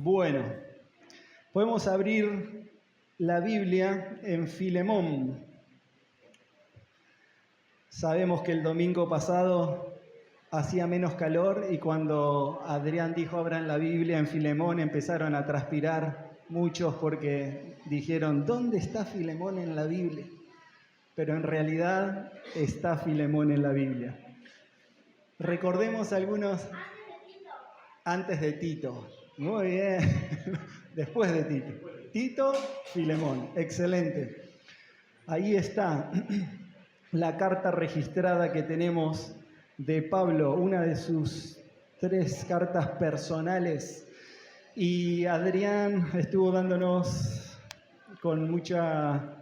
Bueno, podemos abrir la Biblia en Filemón. Sabemos que el domingo pasado hacía menos calor y cuando Adrián dijo abran la Biblia en Filemón empezaron a transpirar muchos porque dijeron ¿dónde está Filemón en la Biblia? Pero en realidad está Filemón en la Biblia. Recordemos algunos antes de Tito. Muy bien, después de Tito. Tito, Filemón, excelente. Ahí está la carta registrada que tenemos de Pablo, una de sus 3 cartas personales. Y Adrián estuvo dándonos con mucha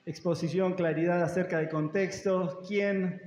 exposición, claridad acerca de contextos, quién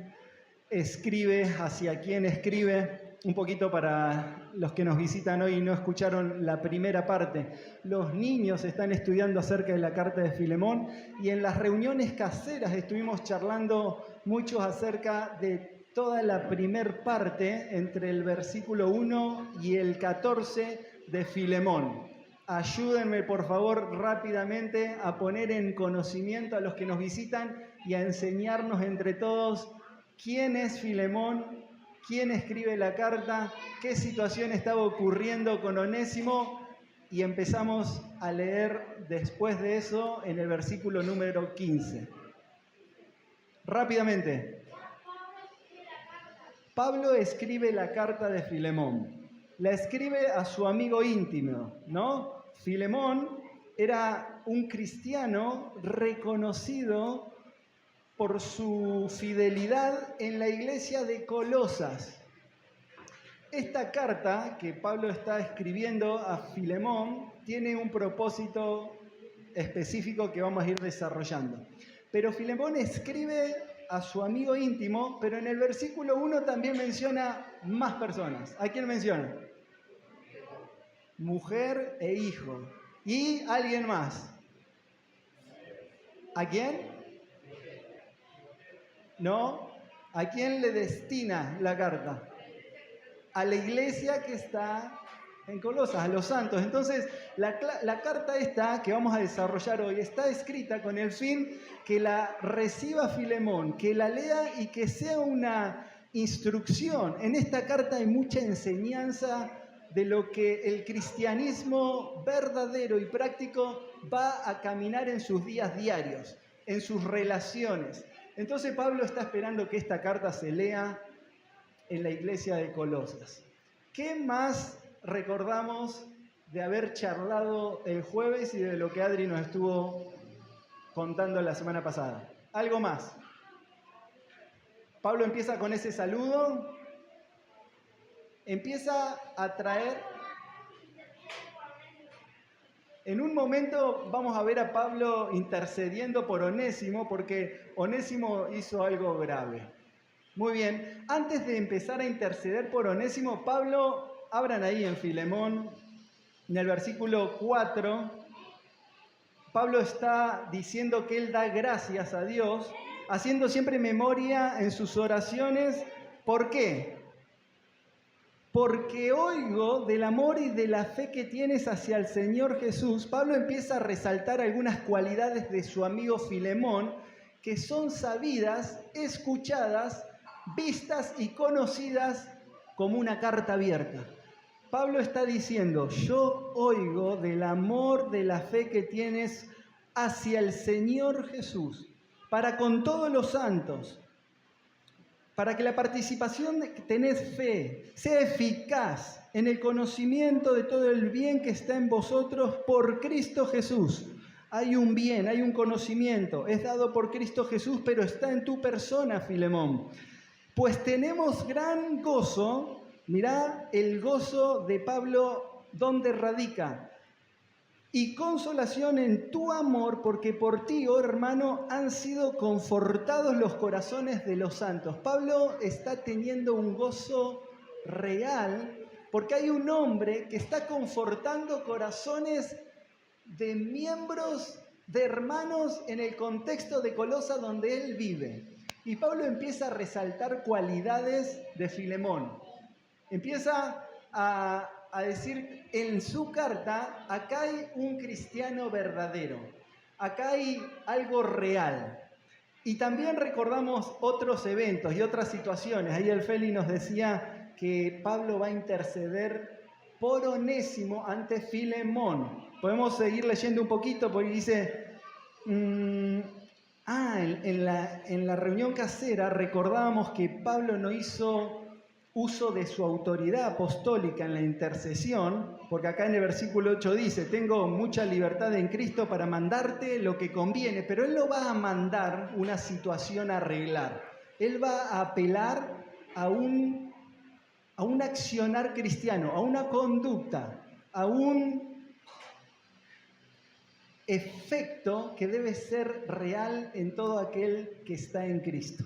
escribe, hacia quién escribe. Un poquito para los que nos visitan hoy y no escucharon la primera parte. Los niños están estudiando acerca de la carta de Filemón y en las reuniones caseras estuvimos charlando mucho acerca de toda la primer parte entre el versículo 1 y el 14 de Filemón. Ayúdenme por favor rápidamente a poner en conocimiento a los que nos visitan y a enseñarnos entre todos quién es Filemón, quién escribe la carta, qué situación estaba ocurriendo con Onésimo, y empezamos a leer después de eso en el versículo número 15. Rápidamente. Pablo escribe la carta de Filemón. La escribe a su amigo íntimo, ¿no? Filemón era un cristiano reconocido por su fidelidad en la iglesia de Colosas. Esta carta que Pablo está escribiendo a Filemón tiene un propósito específico que vamos a ir desarrollando. Pero Filemón escribe a su amigo íntimo, pero en el versículo 1 también menciona más personas. ¿A quién menciona? Mujer e hijo. ¿Y alguien más? ¿A quién? ¿No? ¿A quién le destina la carta? A la iglesia que está en Colosas, a los santos. Entonces, la carta esta que vamos a desarrollar hoy está escrita con el fin que la reciba Filemón, que la lea y que sea una instrucción. En esta carta hay mucha enseñanza de lo que el cristianismo verdadero y práctico va a caminar en sus días diarios, en sus relaciones. Entonces Pablo está esperando que esta carta se lea en la iglesia de Colosas. ¿Qué más recordamos de haber charlado el jueves y de lo que Adri nos estuvo contando la semana pasada? ¿Algo más? Pablo empieza con ese saludo, empieza a traer... En un momento vamos a ver a Pablo intercediendo por Onésimo, porque Onésimo hizo algo grave. Muy bien, antes de empezar a interceder por Onésimo, Pablo, abran ahí en Filemón, en el versículo 4, Pablo está diciendo que él da gracias a Dios, haciendo siempre memoria en sus oraciones. ¿Por qué? Porque oigo del amor y de la fe que tienes hacia el Señor Jesús. Pablo empieza a resaltar algunas cualidades de su amigo Filemón que son sabidas, escuchadas, vistas y conocidas como una carta abierta. Pablo está diciendo, yo oigo del amor, de la fe que tienes hacia el Señor Jesús, para con todos los santos, para que la participación que tenés fe sea eficaz en el conocimiento de todo el bien que está en vosotros por Cristo Jesús. Hay un bien, hay un conocimiento, es dado por Cristo Jesús, pero está en tu persona, Filemón. Pues tenemos gran gozo, mirá el gozo de Pablo, ¿dónde radica? y consolación en tu amor, porque por ti, oh hermano, han sido confortados los corazones de los santos. Pablo está teniendo un gozo real porque hay un hombre que está confortando corazones de miembros, de hermanos en el contexto de Colosa donde él vive. Y Pablo empieza a resaltar cualidades de Filemón. Empieza a decir en su carta, acá hay un cristiano verdadero, acá hay algo real. Y también recordamos otros eventos y otras situaciones. Ahí el Feli nos decía que Pablo va a interceder por Onésimo ante Filemón. Podemos seguir leyendo un poquito porque dice, en la reunión casera recordábamos que Pablo no hizo uso de su autoridad apostólica en la intercesión, porque acá en el versículo 8 dice, tengo mucha libertad en Cristo para mandarte lo que conviene, pero Él no va a mandar una situación a arreglar. Él va a apelar a un accionar cristiano, a una conducta, a un efecto que debe ser real en todo aquel que está en Cristo.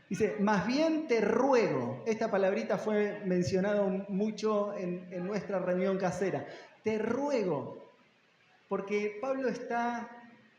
Dice, más bien te ruego, esta palabrita fue mencionada mucho en nuestra reunión casera, te ruego, porque Pablo está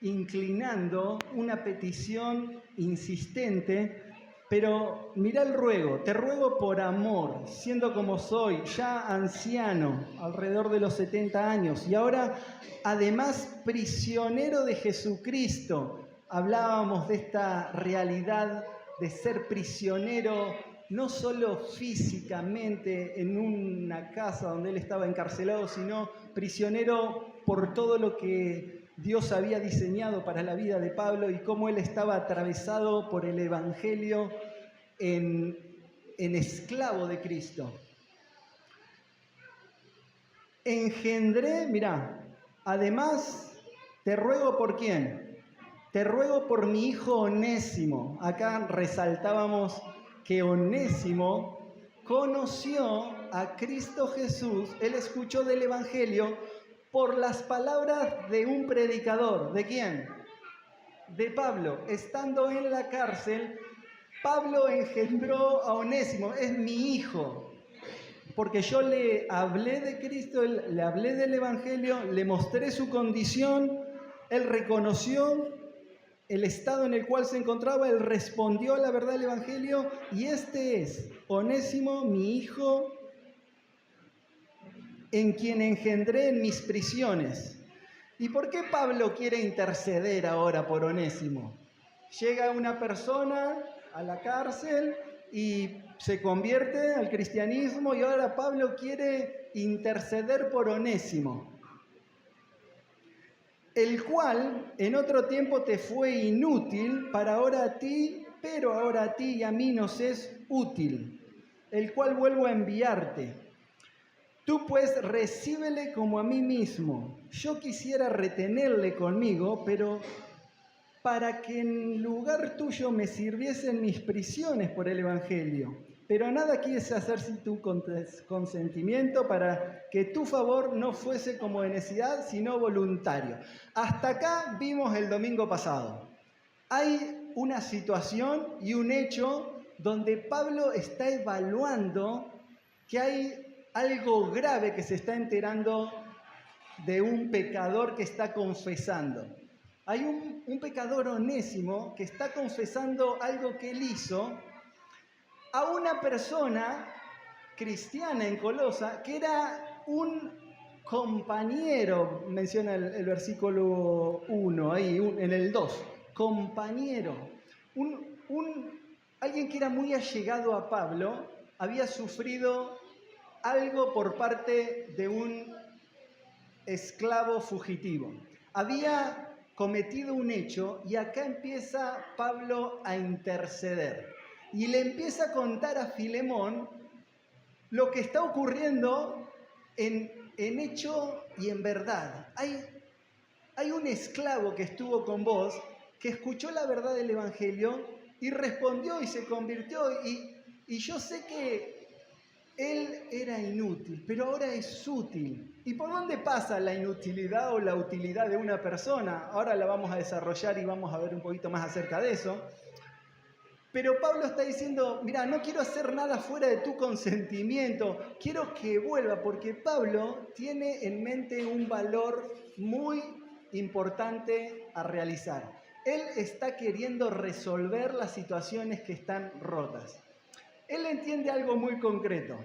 inclinando una petición insistente, pero mira el ruego, te ruego por amor, siendo como soy, ya anciano, alrededor de los 70 años, y ahora además prisionero de Jesucristo. Hablábamos de esta realidad de ser prisionero, no solo físicamente en una casa donde él estaba encarcelado, sino prisionero por todo lo que Dios había diseñado para la vida de Pablo y cómo él estaba atravesado por el Evangelio en esclavo de Cristo. Engendré, mirá, además, te ruego por quién. Te ruego por mi hijo Onésimo. Acá resaltábamos que Onésimo conoció a Cristo Jesús. Él escuchó del Evangelio por las palabras de un predicador. ¿De quién? De Pablo. Estando en la cárcel, Pablo engendró a Onésimo. Es mi hijo. Porque yo le hablé de Cristo, le hablé del Evangelio, le mostré su condición, él reconoció el estado en el cual se encontraba, él respondió a la verdad del Evangelio y este es Onésimo, mi hijo, en quien engendré en mis prisiones. ¿Y por qué Pablo quiere interceder ahora por Onésimo? Llega una persona a la cárcel y se convierte al cristianismo y ahora Pablo quiere interceder por Onésimo, el cual en otro tiempo te fue inútil, para ahora a ti, pero ahora a ti y a mí nos es útil, el cual vuelvo a enviarte. Tú pues recíbele como a mí mismo. Yo quisiera retenerle conmigo, pero para que en lugar tuyo me sirviesen mis prisiones por el Evangelio. Pero nada quise hacer sin tu consentimiento, para que tu favor no fuese como de necesidad, sino voluntario. Hasta acá vimos el domingo pasado. Hay una situación y un hecho donde Pablo está evaluando que hay algo grave que se está enterando de un pecador que está confesando. Hay un pecador Onésimo que está confesando algo que él hizo a una persona cristiana en Colosa que era un compañero, menciona el versículo 1, ahí en el 2, compañero. Alguien que era muy allegado a Pablo, había sufrido algo por parte de un esclavo fugitivo. Había cometido un hecho y acá empieza Pablo a interceder. Y le empieza a contar a Filemón lo que está ocurriendo en hecho y en verdad. Hay un esclavo que estuvo con vos, que escuchó la verdad del Evangelio y respondió y se convirtió. Y yo sé que él era inútil, pero ahora es útil. ¿Y por dónde pasa la inutilidad o la utilidad de una persona? Ahora la vamos a desarrollar y vamos a ver un poquito más acerca de eso. Pero Pablo está diciendo, mira, no quiero hacer nada fuera de tu consentimiento, quiero que vuelva, porque Pablo tiene en mente un valor muy importante a realizar. Él está queriendo resolver las situaciones que están rotas. Él entiende algo muy concreto.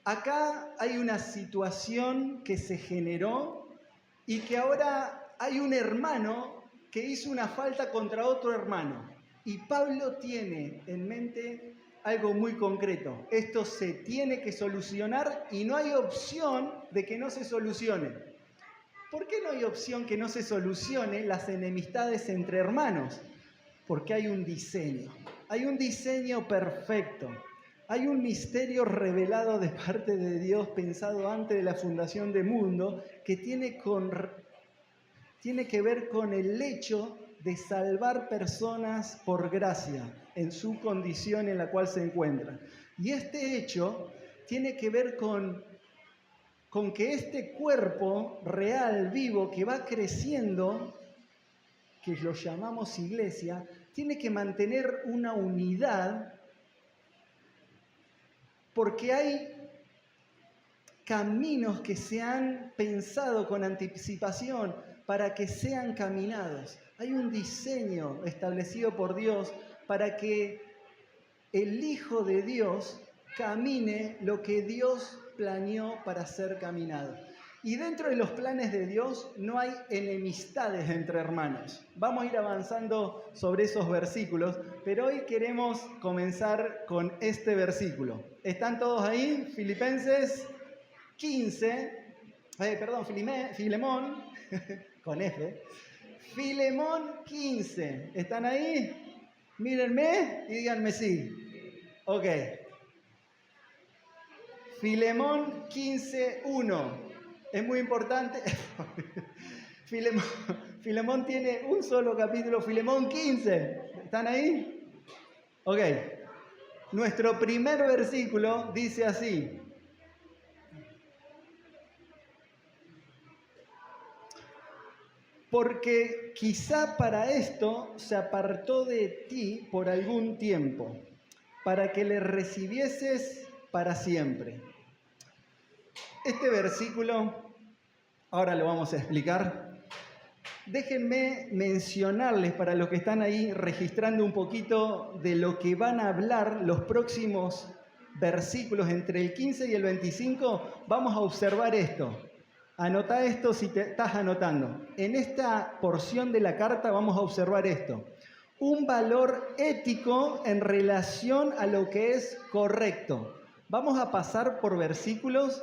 Acá hay una situación que se generó y que ahora hay un hermano que hizo una falta contra otro hermano. Y Pablo tiene en mente algo muy concreto. Esto se tiene que solucionar y no hay opción de que no se solucione. ¿Por qué no hay opción que no se solucione las enemistades entre hermanos? Porque hay un diseño perfecto. Hay un misterio revelado de parte de Dios, pensado antes de la fundación del mundo, que tiene que ver con el hecho de salvar personas por gracia en su condición en la cual se encuentran. Y este hecho tiene que ver con que este cuerpo real, vivo, que va creciendo, que lo llamamos iglesia, tiene que mantener una unidad porque hay caminos que se han pensado con anticipación para que sean caminados. Hay un diseño establecido por Dios para que el Hijo de Dios camine lo que Dios planeó para ser caminado. Y dentro de los planes de Dios no hay enemistades entre hermanos. Vamos a ir avanzando sobre esos versículos, pero hoy queremos comenzar con este versículo. ¿Están todos ahí? Filipenses 15, Filemón, con F. Filemón 15. ¿Están ahí? Mírenme y díganme sí. Ok. Filemón 15:1. Es muy importante. Filemón tiene un solo capítulo, Filemón 15. ¿Están ahí? Ok. Nuestro primer versículo dice así. Porque quizá para esto se apartó de ti por algún tiempo, para que le recibieses para siempre. Este versículo, ahora lo vamos a explicar. Déjenme mencionarles para los que están ahí registrando un poquito de lo que van a hablar los próximos versículos entre el 15 y el 25. Vamos a observar esto. Anota esto si te estás anotando. En esta porción de la carta vamos a observar esto. Un valor ético en relación a lo que es correcto. Vamos a pasar por versículos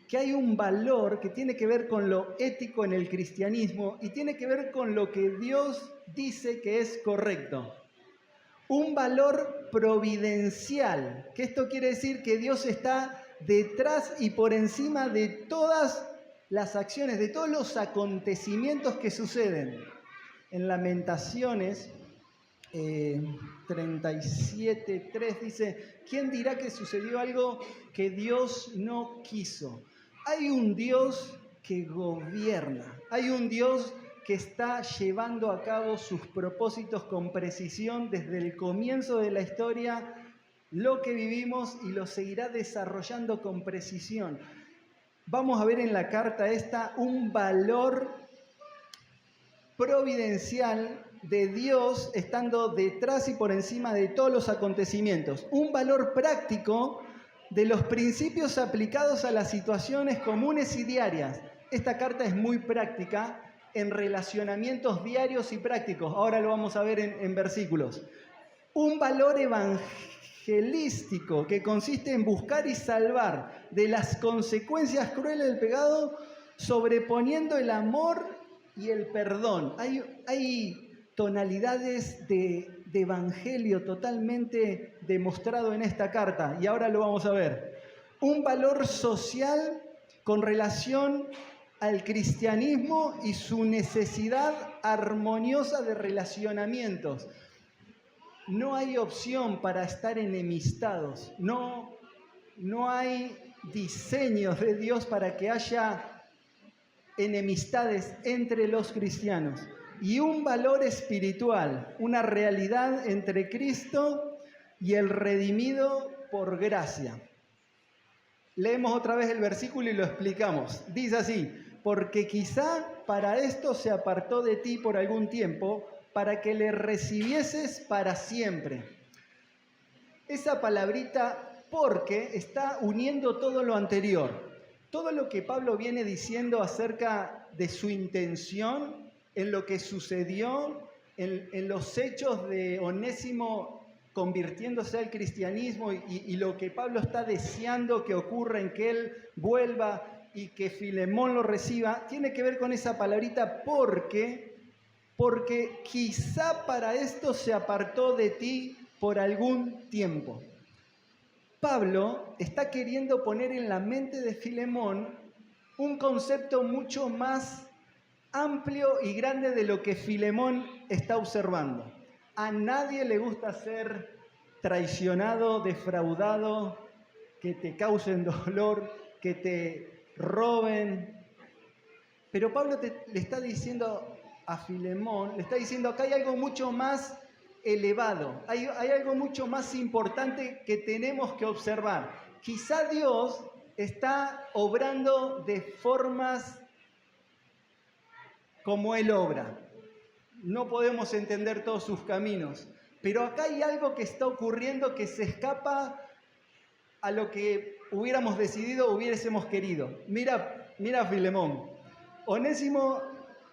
que hay un valor que tiene que ver con lo ético en el cristianismo y tiene que ver con lo que Dios dice que es correcto. Un valor providencial, que esto quiere decir que Dios está detrás y por encima de todas las acciones, de todos los acontecimientos que suceden. En Lamentaciones 37:3 dice, ¿quién dirá que sucedió algo que Dios no quiso? Hay un Dios que gobierna, hay un Dios que está llevando a cabo sus propósitos con precisión desde el comienzo de la historia, lo que vivimos y lo seguirá desarrollando con precisión. Vamos a ver en la carta esta un valor providencial de Dios estando detrás y por encima de todos los acontecimientos. Un valor práctico de los principios aplicados a las situaciones comunes y diarias. Esta carta es muy práctica en relacionamientos diarios y prácticos. Ahora lo vamos a ver en versículos. Un valor evangelístico que consiste en buscar y salvar de las consecuencias crueles del pecado, sobreponiendo el amor y el perdón. Hay tonalidades de evangelio totalmente demostrado en esta carta y ahora lo vamos a ver. Un valor social con relación al cristianismo y su necesidad armoniosa de relacionamientos. No hay opción para estar enemistados, no hay diseños de Dios para que haya enemistades entre los cristianos y un valor espiritual, una realidad entre Cristo y el redimido por gracia. Leemos otra vez el versículo y lo explicamos. Dice así: porque quizá para esto se apartó de ti por algún tiempo, para que le recibieses para siempre. Esa palabrita porque está uniendo todo lo anterior. Todo lo que Pablo viene diciendo acerca de su intención, en lo que sucedió, en los hechos de Onésimo convirtiéndose al cristianismo y lo que Pablo está deseando que ocurra en que él vuelva y que Filemón lo reciba, tiene que ver con esa palabrita porque quizá para esto se apartó de ti por algún tiempo. Pablo está queriendo poner en la mente de Filemón un concepto mucho más amplio y grande de lo que Filemón está observando. A nadie le gusta ser traicionado, defraudado, que te causen dolor, que te roben. Pero Pablo le está diciendo a Filemón, le está diciendo acá hay algo mucho más elevado, hay algo mucho más importante que tenemos que observar. Quizá Dios está obrando de formas como Él obra. No podemos entender todos sus caminos, pero acá hay algo que está ocurriendo que se escapa a lo que hubiéramos decidido, hubiésemos querido. Mira Filemón, Onésimo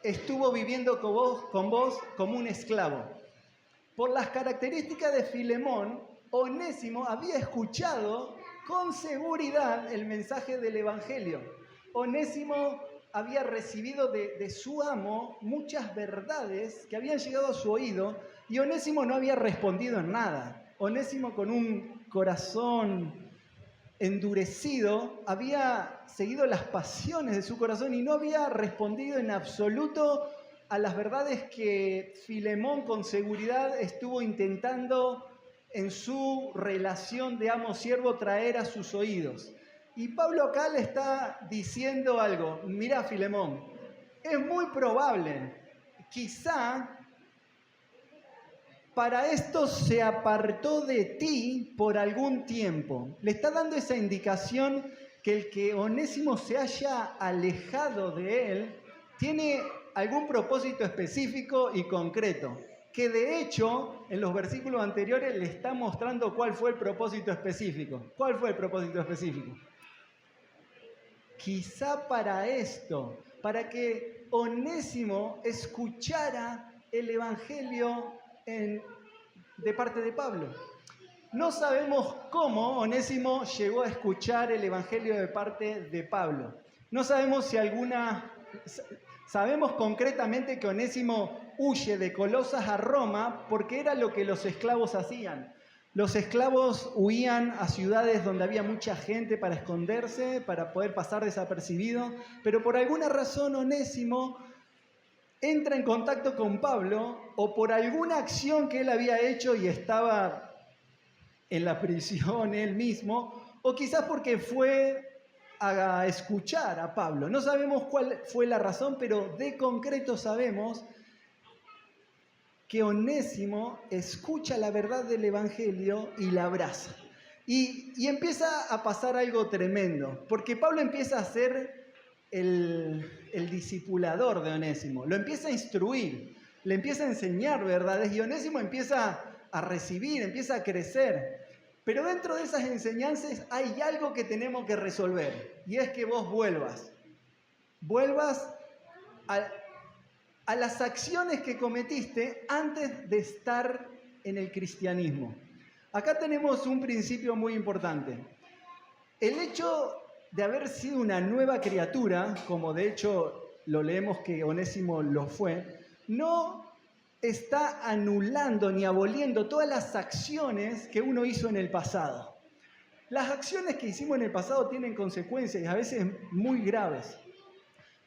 estuvo viviendo con vos como un esclavo. Por las características de Filemón, Onésimo había escuchado con seguridad el mensaje del Evangelio. Onésimo había recibido de su amo muchas verdades que habían llegado a su oído y Onésimo no había respondido en nada. Onésimo, con un corazón endurecido, había seguido las pasiones de su corazón y no había respondido en absoluto a las verdades que Filemón con seguridad estuvo intentando en su relación de amo-siervo traer a sus oídos. Y Pablo acá le está diciendo algo. Mira, Filemón, es muy probable, quizá para esto se apartó de ti por algún tiempo. Le está dando esa indicación que el que Onésimo se haya alejado de él tiene algún propósito específico y concreto, que de hecho en los versículos anteriores le está mostrando cuál fue el propósito específico. ¿Cuál fue el propósito específico? Quizá para esto, para que Onésimo escuchara el Evangelio de parte de Pablo. No sabemos cómo Onésimo llegó a escuchar el Evangelio de parte de Pablo. No sabemos si Sabemos concretamente que Onésimo huye de Colosas a Roma porque era lo que los esclavos hacían. Los esclavos huían a ciudades donde había mucha gente para esconderse, para poder pasar desapercibido, pero por alguna razón Onésimo entra en contacto con Pablo o por alguna acción que él había hecho y estaba en la prisión él mismo, o quizás porque fue a escuchar a Pablo. No sabemos cuál fue la razón, pero de concreto sabemos que Onésimo escucha la verdad del Evangelio y la abraza. Y empieza a pasar algo tremendo, porque Pablo empieza a ser el discipulador de Onésimo, lo empieza a instruir, le empieza a enseñar verdades y Onésimo empieza a recibir, empieza a crecer. Pero dentro de esas enseñanzas hay algo que tenemos que resolver y es que vos vuelvas a las acciones que cometiste antes de estar en el cristianismo. Acá tenemos un principio muy importante. El hecho de haber sido una nueva criatura, como de hecho lo leemos que Onésimo lo fue, no está anulando ni aboliendo todas las acciones que uno hizo en el pasado. Las acciones que hicimos en el pasado tienen consecuencias y a veces muy graves.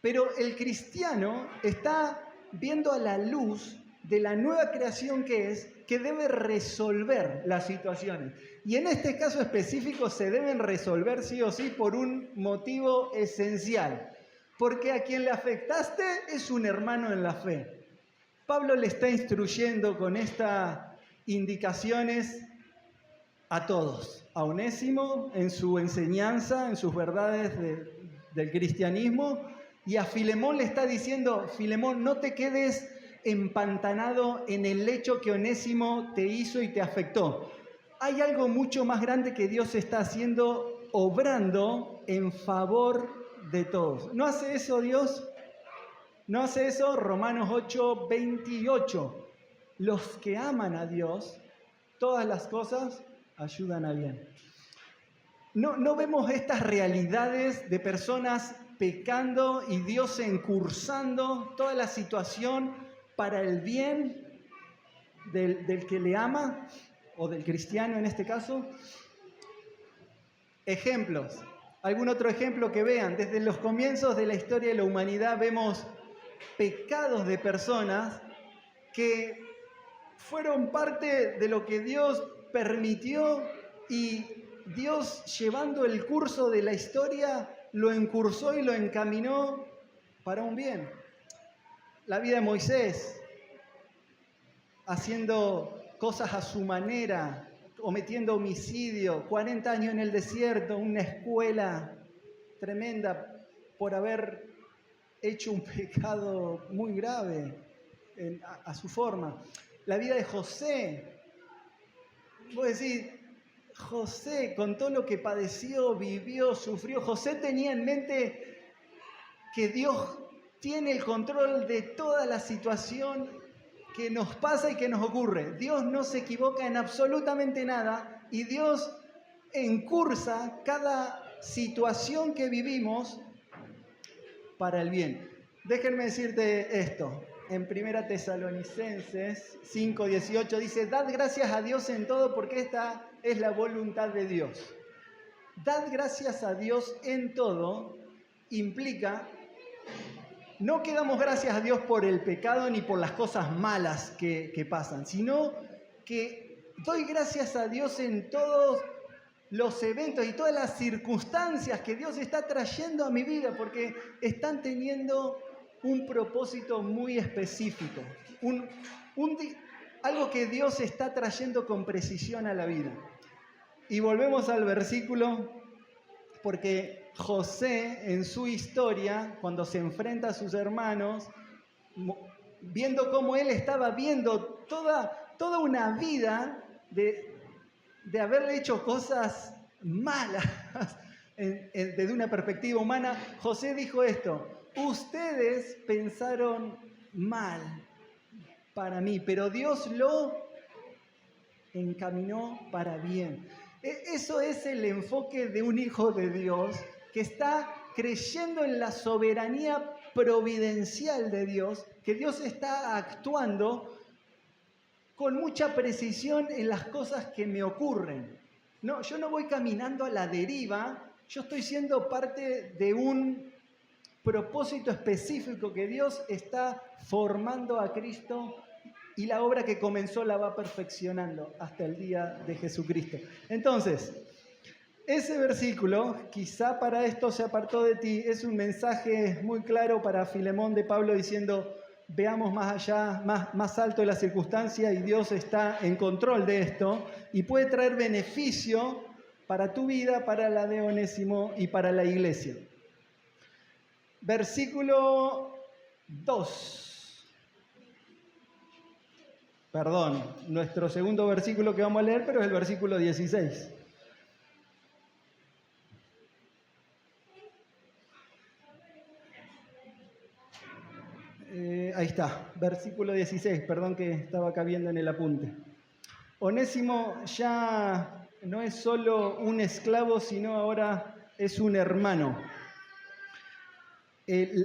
Pero el cristiano está viendo a la luz de la nueva creación que debe resolver las situaciones. Y en este caso específico se deben resolver sí o sí por un motivo esencial, porque a quien le afectaste es un hermano en la fe. Pablo le está instruyendo con estas indicaciones a todos, a Onésimo en su enseñanza, en sus verdades del cristianismo, y a Filemón le está diciendo: Filemón, no te quedes empantanado en el hecho que Onésimo te hizo y te afectó. Hay algo mucho más grande que Dios está haciendo, obrando en favor de todos. ¿No hace eso Dios? ¿No hace eso? Romanos 8, 28. Los que aman a Dios, todas las cosas ayudan a bien. No vemos estas realidades de personas pecando y Dios encursando toda la situación para el bien del que le ama, o del cristiano en este caso. Ejemplos. ¿Algún otro ejemplo que vean? Desde los comienzos de la historia de la humanidad vemos pecados de personas que fueron parte de lo que Dios permitió, y Dios, llevando el curso de la historia, lo encursó y lo encaminó para un bien. La vida de Moisés, haciendo cosas a su manera, cometiendo homicidio, 40 años en el desierto, una escuela tremenda por haber hecho un pecado muy grave a su forma. La vida de José, vos decís, José, con todo lo que padeció, vivió, sufrió, José tenía en mente que Dios tiene el control de toda la situación que nos pasa y que nos ocurre. Dios no se equivoca en absolutamente nada y Dios encursa cada situación que vivimos para el bien. Déjenme decirte esto. En 1 Tesalonicenses 5:18 dice: dad gracias a Dios en todo, porque esta es la voluntad de Dios. Dad gracias a Dios en todo implica no que damos gracias a Dios por el pecado ni por las cosas malas que pasan, sino que doy gracias a Dios en todos los eventos y todas las circunstancias que Dios está trayendo a mi vida, porque están teniendo un propósito muy específico, algo que Dios está trayendo con precisión a la vida. Y volvemos al versículo, porque José en su historia, cuando se enfrenta a sus hermanos, viendo cómo él estaba viendo toda una vida de haberle hecho cosas malas desde una perspectiva humana, José dijo esto: ustedes pensaron mal para mí, pero Dios lo encaminó para bien. Eso es el enfoque de un hijo de Dios que está creyendo en la soberanía providencial de Dios, que Dios está actuando con mucha precisión en las cosas que me ocurren. No, yo no voy caminando a la deriva, yo estoy siendo parte de un propósito específico que Dios está formando a Cristo, y la obra que comenzó la va perfeccionando hasta el día de Jesucristo. Entonces, ese versículo, quizá para esto se apartó de ti, es un mensaje muy claro para Filemón de Pablo diciendo: veamos más allá, más alto de la circunstancia, y Dios está en control de esto y puede traer beneficio para tu vida, para la de Onésimo y para la iglesia. Versículo 2. Perdón, nuestro segundo versículo que vamos a leer, pero es el versículo 16. Ahí está, versículo 16, perdón que estaba acá viendo en el apunte. Onésimo ya no es solo un esclavo, sino ahora es un hermano.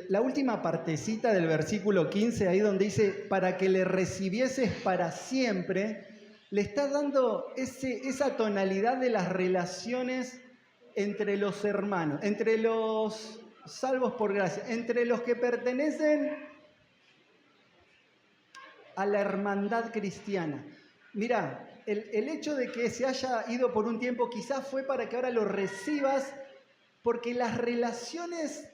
La última partecita del versículo 15, ahí donde dice: para que le recibieses para siempre, le está dando esa tonalidad de las relaciones entre los hermanos, entre los salvos por gracia, entre los que pertenecen a la hermandad cristiana. Mirá, el hecho de que se haya ido por un tiempo quizás fue para que ahora lo recibas, porque las relaciones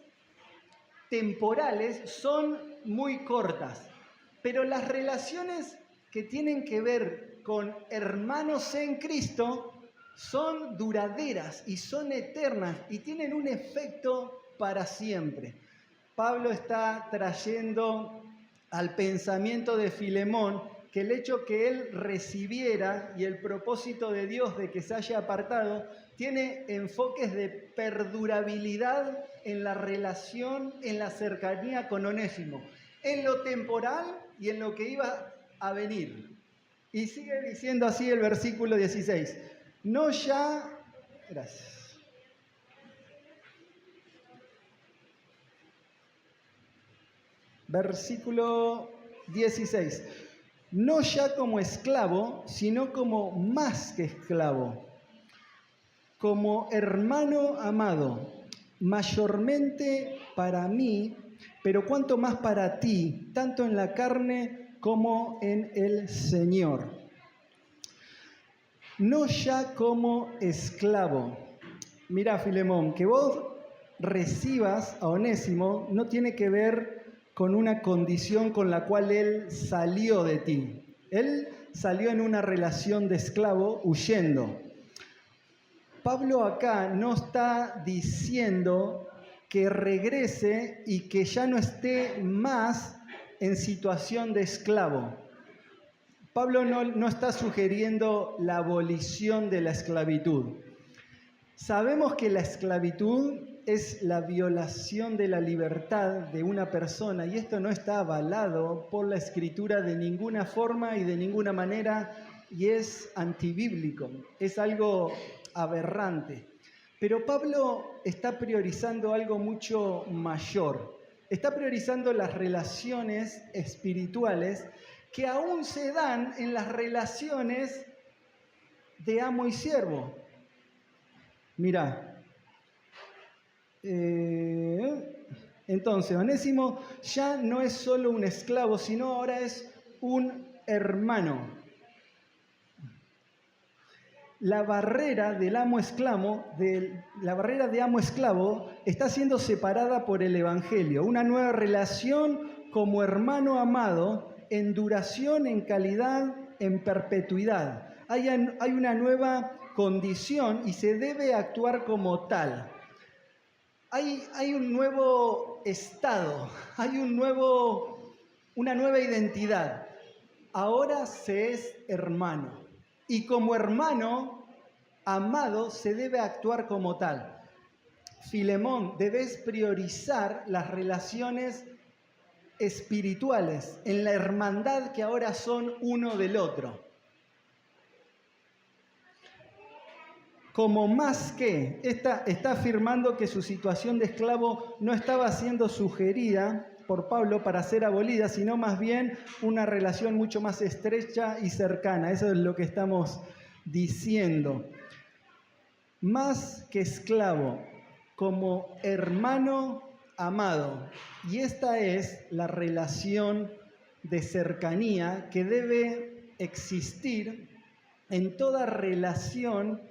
temporales son muy cortas, pero las relaciones que tienen que ver con hermanos en Cristo son duraderas y son eternas y tienen un efecto para siempre. Pablo está trayendo al pensamiento de Filemón que el hecho que él recibiera y el propósito de Dios de que se haya apartado tiene enfoques de perdurabilidad en la relación, en la cercanía con Onésimo, en lo temporal y en lo que iba a venir. Y sigue diciendo así el versículo 16. No ya... Gracias. Versículo 16. No ya como esclavo, sino como más que esclavo, como hermano amado, mayormente para mí, pero cuanto más para ti, tanto en la carne como en el Señor. No ya como esclavo. Mira, Filemón, que vos recibas a Onésimo no tiene que ver con una condición con la cual él salió de ti. Él salió en una relación de esclavo huyendo. Pablo acá no está diciendo que regrese y que ya no esté más en situación de esclavo. Pablo no está sugiriendo la abolición de la esclavitud. Sabemos que la esclavitud es la violación de la libertad de una persona y esto no está avalado por la Escritura de ninguna forma y de ninguna manera y es antibíblico, es algo aberrante. Pero Pablo está priorizando algo mucho mayor, está priorizando las relaciones espirituales que aún se dan en las relaciones de amo y siervo. Mirá. Entonces, Onésimo ya no es solo un esclavo, sino ahora es un hermano. La barrera del la barrera de amo-esclavo está siendo separada por el Evangelio. Una nueva relación como hermano amado en duración, en calidad, en perpetuidad. Hay una nueva condición y se debe actuar como tal. Hay un nuevo estado, hay una nueva identidad. Ahora se es hermano. Y como hermano amado se debe actuar como tal. Filemón, debes priorizar las relaciones espirituales en la hermandad que ahora son uno del otro. Como más que, está afirmando que su situación de esclavo no estaba siendo sugerida por Pablo para ser abolida, sino más bien una relación mucho más estrecha y cercana. Eso es lo que estamos diciendo. Más que esclavo, como hermano amado. Y esta es la relación de cercanía que debe existir en toda relación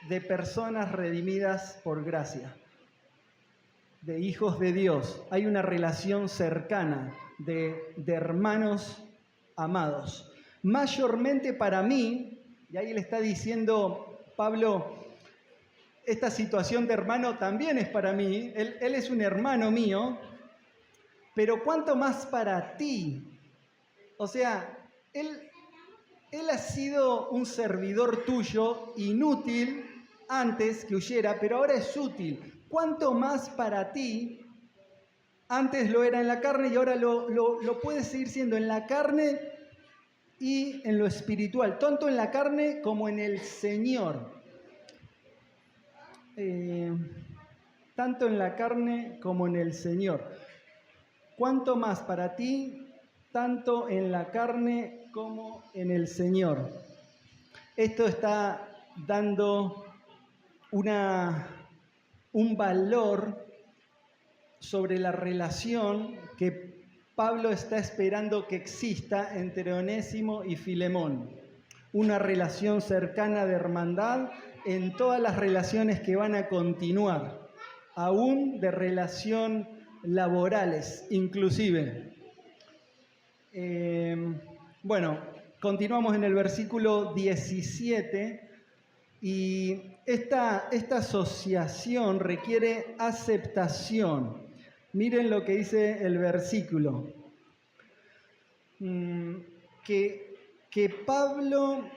de personas redimidas por gracia, de hijos de Dios. Hay una relación cercana de hermanos amados. Mayormente para mí, y ahí le está diciendo Pablo, esta situación de hermano también es para mí, él es un hermano mío, pero ¿cuánto más para ti? O sea, él ha sido un servidor tuyo inútil antes que huyera, pero ahora es útil. ¿Cuánto más para ti? Antes lo era en la carne y ahora lo puede seguir siendo en la carne y en lo espiritual, tanto en la carne como en el Señor. Tanto en la carne como en el Señor. ¿Cuánto más para ti? Tanto en la carne como en el Señor. Esto está dando un valor sobre la relación que Pablo está esperando que exista entre Onésimo y Filemón una relación cercana de hermandad en todas las relaciones que van a continuar, aún de relación laborales inclusive. Bueno, continuamos en el versículo 17 y esta asociación requiere aceptación. Miren lo que dice el versículo. Que Pablo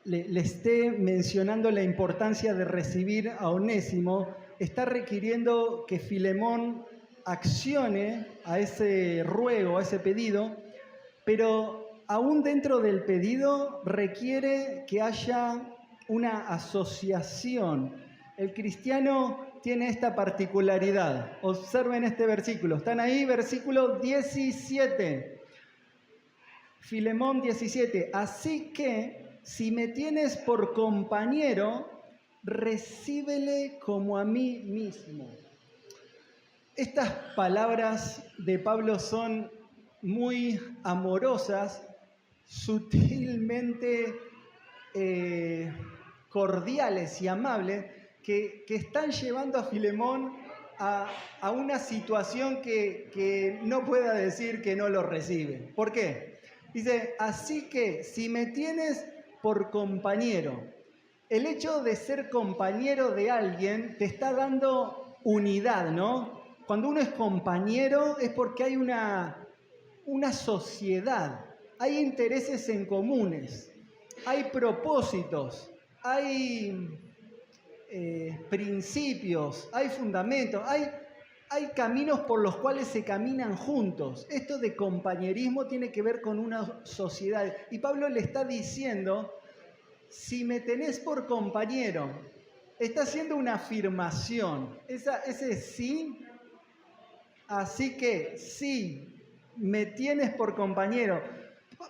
le esté mencionando la importancia de recibir a Onésimo está requiriendo que Filemón accione a ese ruego, a ese pedido, pero aún dentro del pedido requiere que haya una asociación. El cristiano tiene esta particularidad. Observen este versículo. Están ahí, versículo 17. Filemón 17. Así que, si me tienes por compañero, recíbele como a mí mismo. Estas palabras de Pablo son muy amorosas, sutilmente cordiales y amables, que están llevando a Filemón a una situación que no pueda decir que no lo recibe. ¿Por qué? Dice, así que si me tienes por compañero, el hecho de ser compañero de alguien te está dando unidad, ¿no? Cuando uno es compañero es porque hay una sociedad, hay intereses en comunes, hay propósitos, hay principios, hay fundamentos, hay caminos por los cuales se caminan juntos. Esto de compañerismo tiene que ver con una sociedad. Y Pablo le está diciendo, si me tenés por compañero, está haciendo una afirmación. Ese sí, así que sí, me tienes por compañero.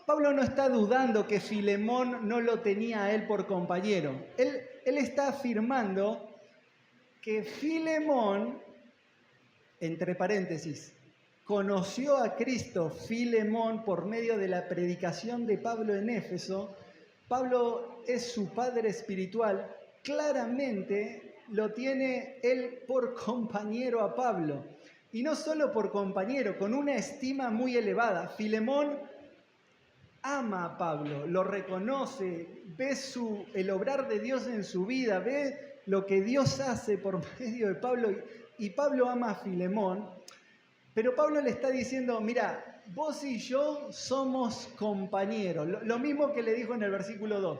Pablo no está dudando que Filemón no lo tenía a él por compañero. Él está afirmando que Filemón, entre paréntesis, conoció a Cristo, Filemón, por medio de la predicación de Pablo en Éfeso. Pablo es su padre espiritual. Claramente lo tiene él por compañero a Pablo. Y no solo por compañero, con una estima muy elevada. Filemón ama a Pablo, lo reconoce, ve el obrar de Dios en su vida, ve lo que Dios hace por medio de Pablo, y Pablo ama a Filemón, pero Pablo le está diciendo, mira, vos y yo somos compañeros, lo mismo que le dijo en el versículo 2,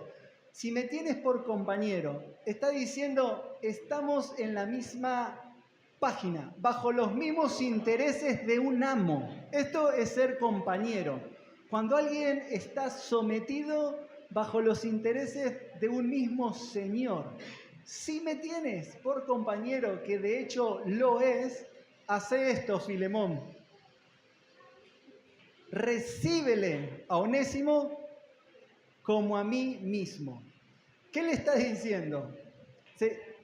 si me tienes por compañero, está diciendo, estamos en la misma página, bajo los mismos intereses de un amo. Esto es ser compañero. Cuando alguien está sometido bajo los intereses de un mismo Señor. Si me tienes por compañero, que de hecho lo es, hace esto, Filemón. Recíbele a Onésimo como a mí mismo. ¿Qué le está diciendo?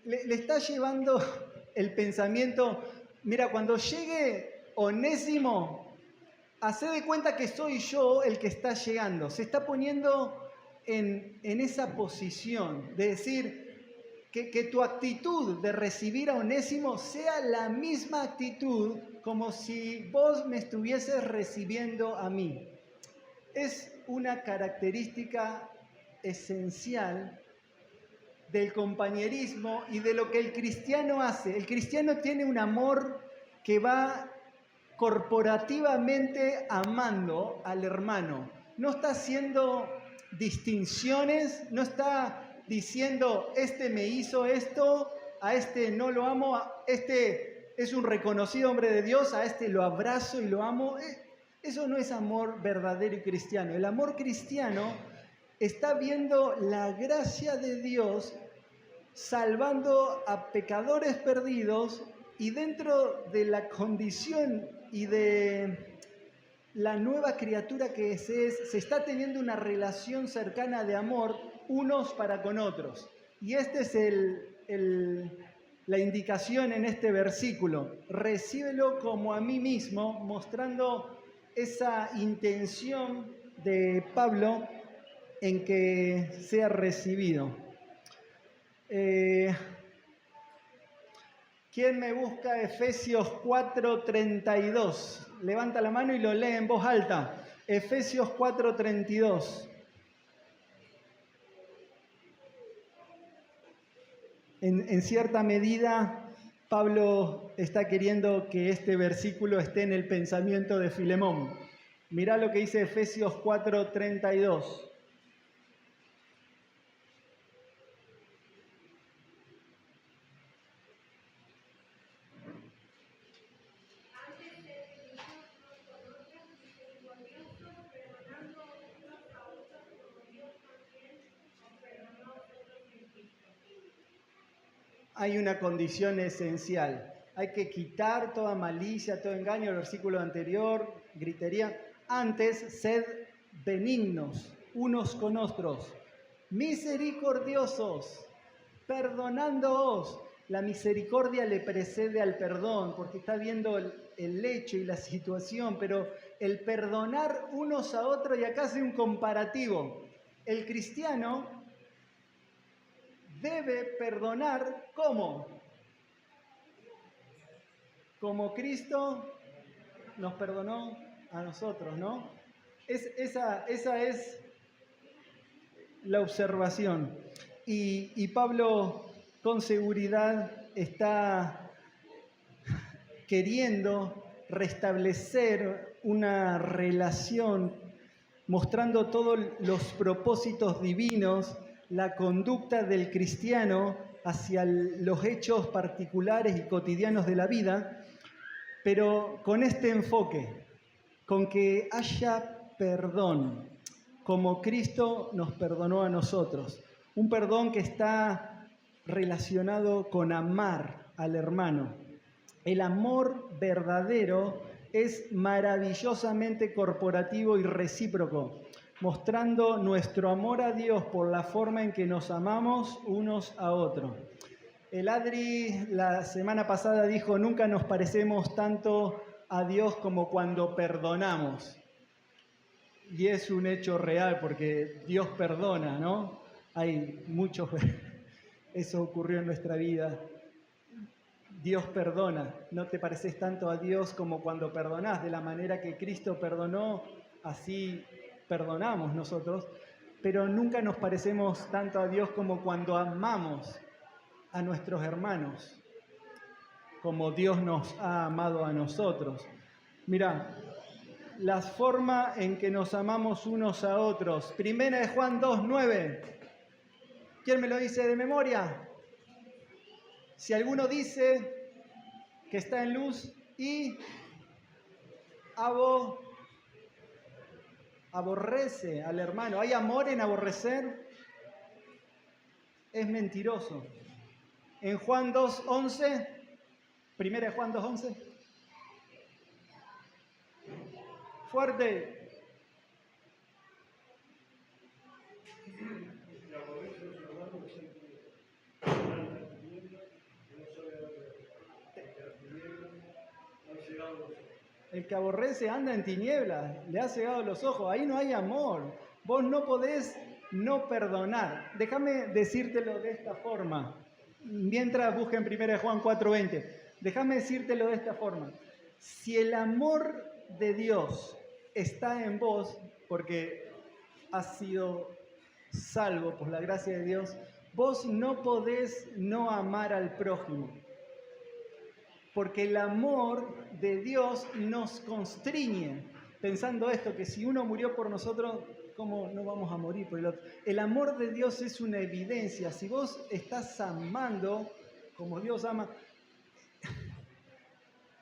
Le está llevando el pensamiento, mira, cuando llegue Onésimo, hacé de cuenta que soy yo el que está llegando. Se está poniendo en esa posición de decir que tu actitud de recibir a Onésimo sea la misma actitud como si vos me estuvieses recibiendo a mí. Es una característica esencial del compañerismo y de lo que el cristiano hace. El cristiano tiene un amor que va corporativamente amando al hermano. No está haciendo distinciones, no está diciendo, este me hizo esto, a este no lo amo, a este es un reconocido hombre de Dios, a este lo abrazo y lo amo. Eso no es amor verdadero y cristiano. El amor cristiano está viendo la gracia de Dios salvando a pecadores perdidos, y dentro de la condición y de la nueva criatura que se está teniendo una relación cercana de amor unos para con otros. Y este es la indicación en este versículo. Recíbelo como a mí mismo, mostrando esa intención de Pablo en que sea recibido. ¿Quién me busca Efesios 4:32? Levanta la mano y lo lee en voz alta. Efesios 4:32. En cierta medida, Pablo está queriendo que este versículo esté en el pensamiento de Filemón. Mirá lo que dice Efesios 4:32. Hay una condición esencial. Hay que quitar toda malicia, todo engaño. El versículo anterior, gritería. Antes, sed benignos unos con otros, misericordiosos, perdonándoos. La misericordia le precede al perdón, porque está viendo el hecho y la situación, pero el perdonar unos a otros, y acá hace un comparativo. El cristiano debe perdonar ¿cómo? Como Cristo nos perdonó a nosotros, ¿no? Esa es la observación. Y Pablo con seguridad está queriendo restablecer una relación, mostrando todos los propósitos divinos, la conducta del cristiano hacia los hechos particulares y cotidianos de la vida, pero con este enfoque, con que haya perdón, como Cristo nos perdonó a nosotros. Un perdón que está relacionado con amar al hermano. El amor verdadero es maravillosamente corporativo y recíproco, mostrando nuestro amor a Dios por la forma en que nos amamos unos a otros. El Adri la semana pasada dijo, nunca nos parecemos tanto a Dios como cuando perdonamos. Y es un hecho real porque Dios perdona, ¿no? Hay muchos... Eso ocurrió en nuestra vida. Dios perdona. No te pareces tanto a Dios como cuando perdonás. De la manera que Cristo perdonó, así perdonamos nosotros. Pero nunca nos parecemos tanto a Dios como cuando amamos a nuestros hermanos, como Dios nos ha amado a nosotros. Mirá, la forma en que nos amamos unos a otros. Primera de Juan 2:9. ¿Quién me lo dice de memoria? Si alguno dice que está en luz y aborrece al hermano, ¿hay amor en aborrecer? Es mentiroso. En Juan 2:11, primera de Juan 2:11. Fuerte. El que aborrece anda en tinieblas, le ha cegado los ojos, ahí no hay amor. Vos no podés no perdonar. Déjame decírtelo de esta forma. Mientras busquen 1 Juan 4:20, déjame decírtelo de esta forma. Si el amor de Dios está en vos, porque has sido salvo por la gracia de Dios, vos no podés no amar al prójimo. Porque el amor de Dios nos constriñe. Pensando esto, que si uno murió por nosotros, ¿cómo no vamos a morir por el otro? El amor de Dios es una evidencia. Si vos estás amando como Dios ama,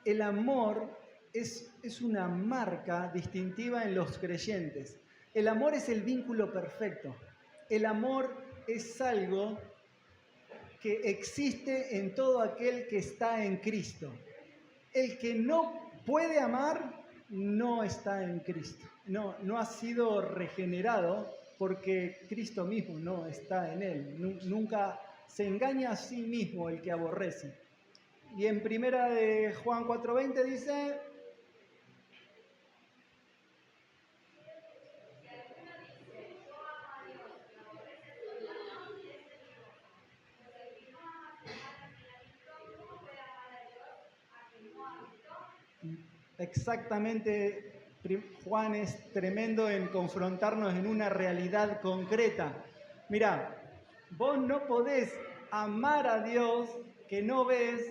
el amor es una marca distintiva en los creyentes. El amor es el vínculo perfecto. El amor es algo que existe en todo aquel que está en Cristo. El que no puede amar no está en Cristo. No ha sido regenerado porque Cristo mismo no está en él. Nunca se engaña a sí mismo el que aborrece. Y en primera de Juan 4:20 dice... Exactamente, Juan es tremendo en confrontarnos en una realidad concreta. Mirá, vos no podés amar a Dios que no ves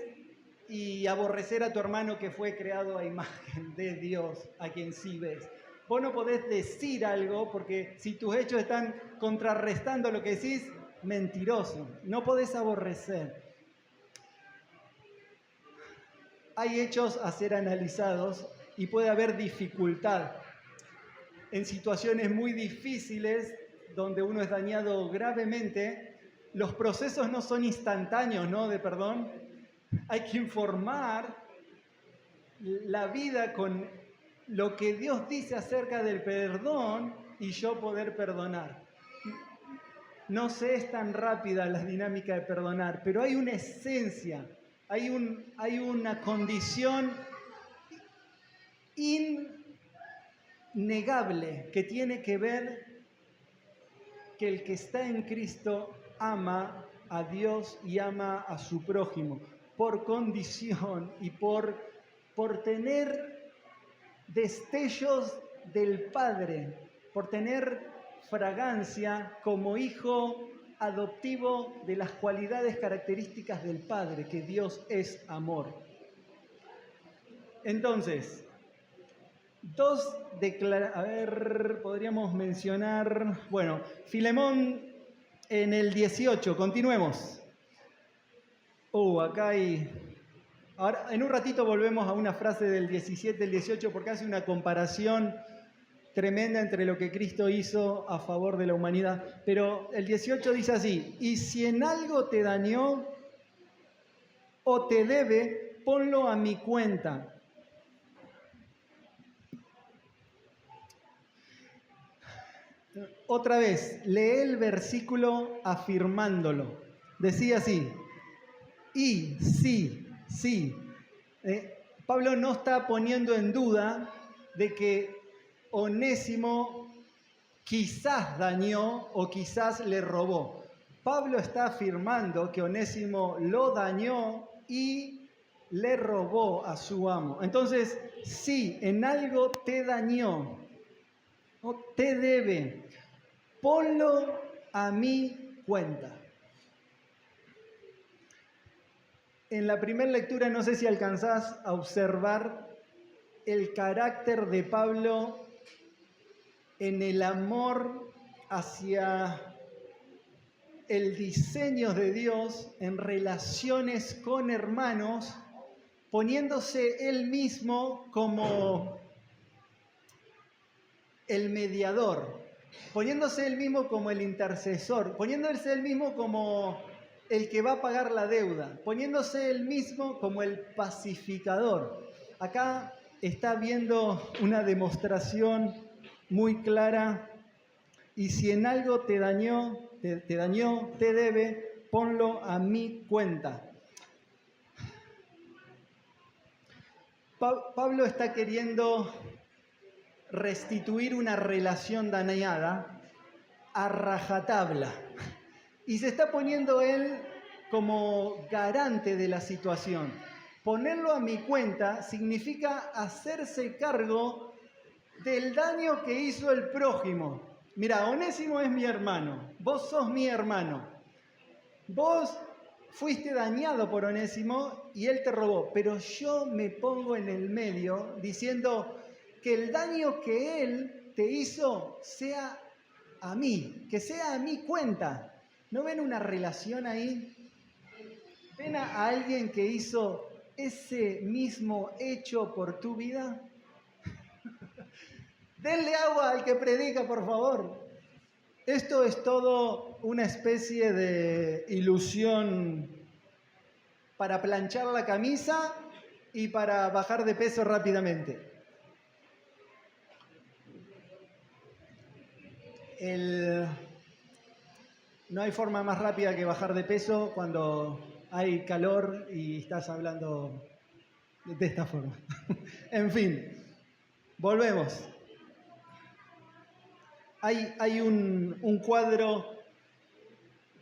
y aborrecer a tu hermano que fue creado a imagen de Dios, a quien sí ves. Vos no podés decir algo porque si tus hechos están contrarrestando lo que decís, mentiroso. No podés aborrecer. Hay hechos a ser analizados y puede haber dificultad. En situaciones muy difíciles, donde uno es dañado gravemente, los procesos no son instantáneos, ¿no?, de perdón. Hay que informar la vida con lo que Dios dice acerca del perdón y yo poder perdonar. No se es tan rápida la dinámica de perdonar, pero hay una esencia, hay una condición innegable que tiene que ver que el que está en Cristo ama a Dios y ama a su prójimo por condición y por tener destellos del Padre, por tener fragancia como hijo adoptivo de las cualidades características del Padre, que Dios es amor. Entonces, podríamos mencionar, bueno, Filemón en el 18, continuemos. Acá hay... Ahora, en un ratito volvemos a una frase del 17, del 18, porque hace una comparación tremenda entre lo que Cristo hizo a favor de la humanidad. Pero el 18 dice así: y si en algo te dañó o te debe, ponlo a mi cuenta. Otra vez, lee el versículo afirmándolo. Decía así: y sí. Pablo no está poniendo en duda de que Onésimo quizás dañó o quizás le robó. Pablo está afirmando que Onésimo lo dañó y le robó a su amo. Entonces, sí, en algo te dañó o te debe, ponlo a mi cuenta. En la primera lectura no sé si alcanzás a observar el carácter de Pablo en el amor hacia el diseño de Dios en relaciones con hermanos, poniéndose él mismo como el mediador, poniéndose él mismo como el intercesor, poniéndose él mismo como el que va a pagar la deuda, poniéndose él mismo como el pacificador. Acá está viendo una demostración muy clara. Y si en algo te dañó, te debe, ponlo a mi cuenta. Pablo está queriendo restituir una relación dañada a rajatabla. Y se está poniendo él como garante de la situación. Ponerlo a mi cuenta significa hacerse cargo del daño que hizo el prójimo. Mira, Onésimo es mi hermano, vos sos mi hermano. Vos fuiste dañado por Onésimo y él te robó, pero yo me pongo en el medio diciendo que el daño que él te hizo sea a mí, que sea a mi cuenta. ¿No ven una relación ahí? ¿Ven a alguien que hizo ese mismo hecho por tu vida? Denle agua al que predica, por favor. Esto es todo una especie de ilusión para planchar la camisa y para bajar de peso rápidamente. No hay forma más rápida que bajar de peso cuando hay calor y estás hablando de esta forma. En fin, volvemos. Hay un cuadro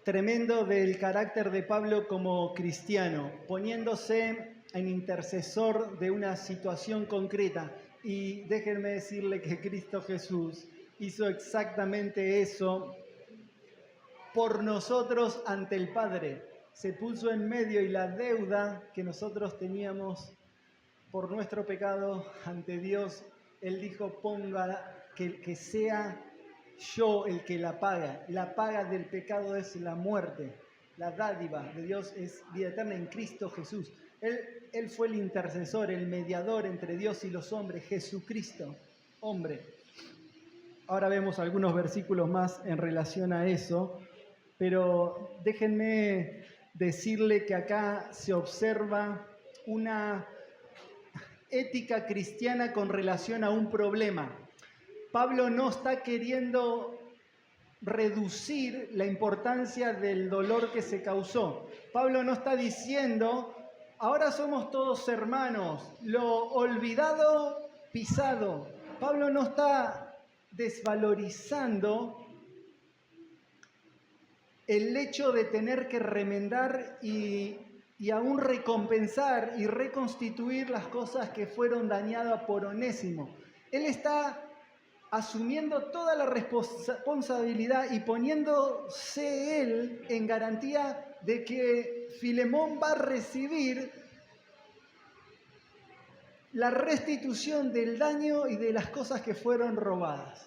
tremendo del carácter de Pablo como cristiano, poniéndose en intercesor de una situación concreta. Y déjenme decirle que Cristo Jesús hizo exactamente eso por nosotros ante el Padre. Se puso en medio y la deuda que nosotros teníamos por nuestro pecado ante Dios, Él dijo, ponga que sea yo el que la paga. La paga del pecado es la muerte. La dádiva de Dios es vida eterna en Cristo Jesús. Él fue el intercesor, el mediador entre Dios y los hombres, Jesucristo, hombre. Ahora vemos algunos versículos más en relación a eso, pero déjenme decirle que acá se observa una ética cristiana con relación a un problema. Pablo no está queriendo reducir la importancia del dolor que se causó. Pablo no está diciendo, ahora somos todos hermanos, lo olvidado, pisado. Pablo no está desvalorizando el hecho de tener que remendar y aún recompensar y reconstituir las cosas que fueron dañadas por Onésimo. Él está asumiendo toda la responsabilidad y poniéndose él en garantía de que Filemón va a recibir la restitución del daño y de las cosas que fueron robadas.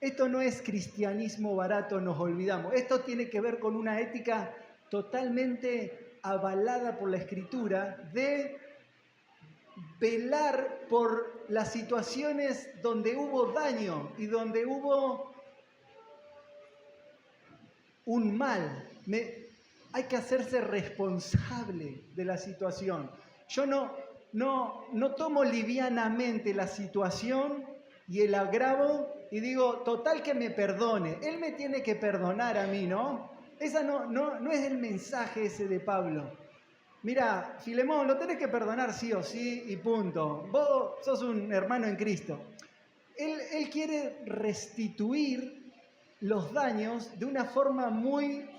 Esto no es cristianismo barato, nos olvidamos. Esto tiene que ver con una ética totalmente avalada por la Escritura de velar por las situaciones donde hubo daño y donde hubo un mal. Hay que hacerse responsable de la situación. Yo no tomo livianamente la situación y el agravo y digo, total que me perdone. Él me tiene que perdonar a mí, ¿no? Esa no es el mensaje ese de Pablo. Mira, Filemón, lo tenés que perdonar sí o sí y punto. Vos sos un hermano en Cristo. Él quiere restituir los daños de una forma muy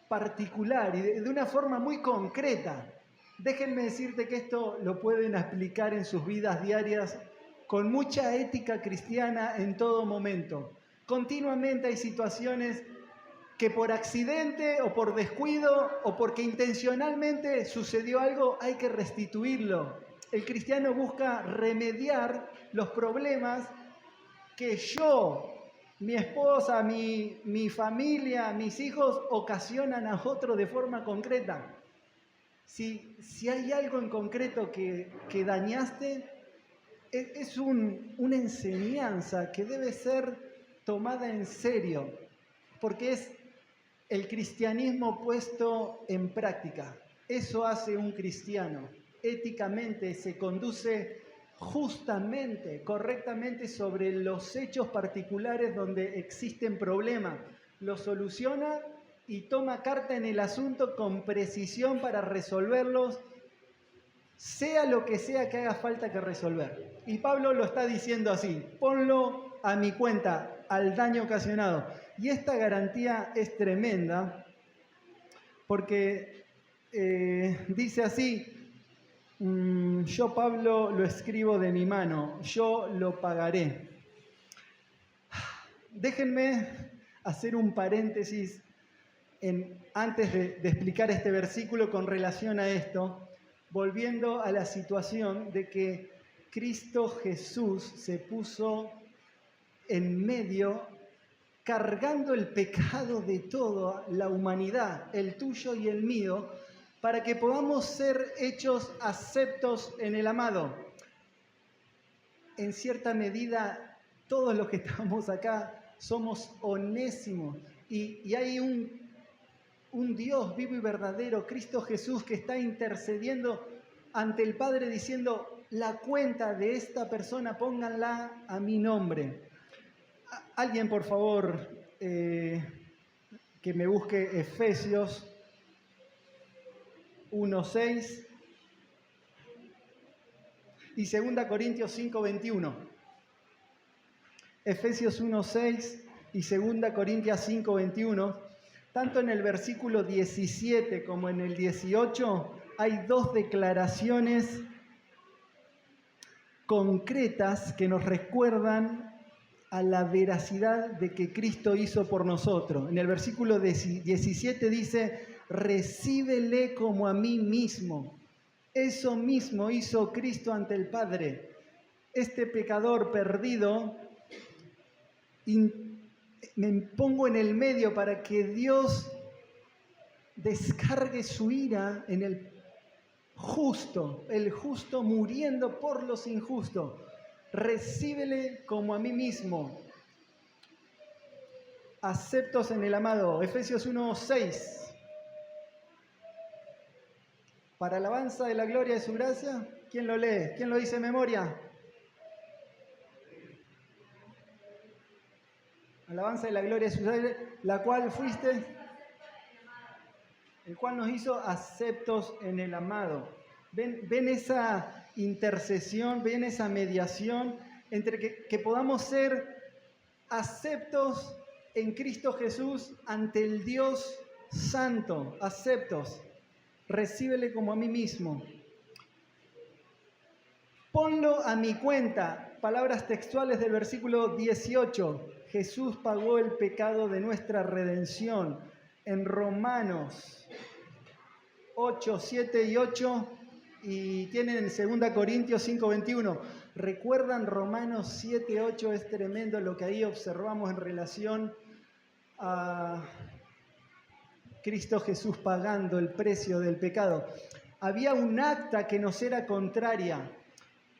particular y de una forma muy concreta. Déjenme decirte que esto lo pueden aplicar en sus vidas diarias con mucha ética cristiana en todo momento. Continuamente hay situaciones que por accidente o por descuido o porque intencionalmente sucedió algo, hay que restituirlo. El cristiano busca remediar los problemas que yo, mi esposa, mi familia, mis hijos ocasionan a otro de forma concreta. Si hay algo en concreto que dañaste, es una enseñanza que debe ser tomada en serio, porque es el cristianismo puesto en práctica. Eso hace un cristiano. Éticamente se conduce justamente, correctamente sobre los hechos particulares donde existen problemas. Los soluciona y toma carta en el asunto con precisión para resolverlos, sea lo que sea que haga falta que resolver. Y Pablo lo está diciendo así, ponlo a mi cuenta, al daño ocasionado. Y esta garantía es tremenda porque dice así, yo Pablo lo escribo de mi mano, yo lo pagaré. Déjenme hacer un paréntesis antes de explicar este versículo con relación a esto, volviendo a la situación de que Cristo Jesús se puso en medio, cargando el pecado de toda la humanidad, el tuyo y el mío, para que podamos ser hechos aceptos en el amado. En cierta medida, todos los que estamos acá somos onésimos y hay un Dios vivo y verdadero, Cristo Jesús, que está intercediendo ante el Padre diciendo, la cuenta de esta persona pónganla a mi nombre. Alguien, por favor, que me busque Efesios 1:6 y 2 Corintios 5:21. Efesios 1:6 y 2 Corintios 5:21. Tanto en el versículo 17 como en el 18 hay dos declaraciones concretas que nos recuerdan a la veracidad de que Cristo hizo por nosotros. En el versículo 17 dice: recíbele como a mí mismo. Eso mismo hizo Cristo ante el Padre. Este pecador perdido, me pongo en el medio para que Dios descargue su ira en el justo muriendo por los injustos. Recíbele como a mí mismo. Aceptos en el amado. Efesios 1:6. Para alabanza de la gloria de su gracia. ¿Quién lo lee? ¿Quién lo dice en memoria? Alabanza de la gloria de su gracia, la cual fuiste, el cual nos hizo aceptos en el amado. ¿Ven esa intercesión, ven esa mediación entre que podamos ser aceptos en Cristo Jesús ante el Dios Santo? Aceptos. Recíbele como a mí mismo. Ponlo a mi cuenta. Palabras textuales del versículo 18. Jesús pagó el pecado de nuestra redención. En Romanos 8, 7 y 8. Y tienen en 2 Corintios 5:21. ¿Recuerdan Romanos 7, 8? Es tremendo lo que ahí observamos en relación a Cristo Jesús pagando el precio del pecado. Había un acta que nos era contraria,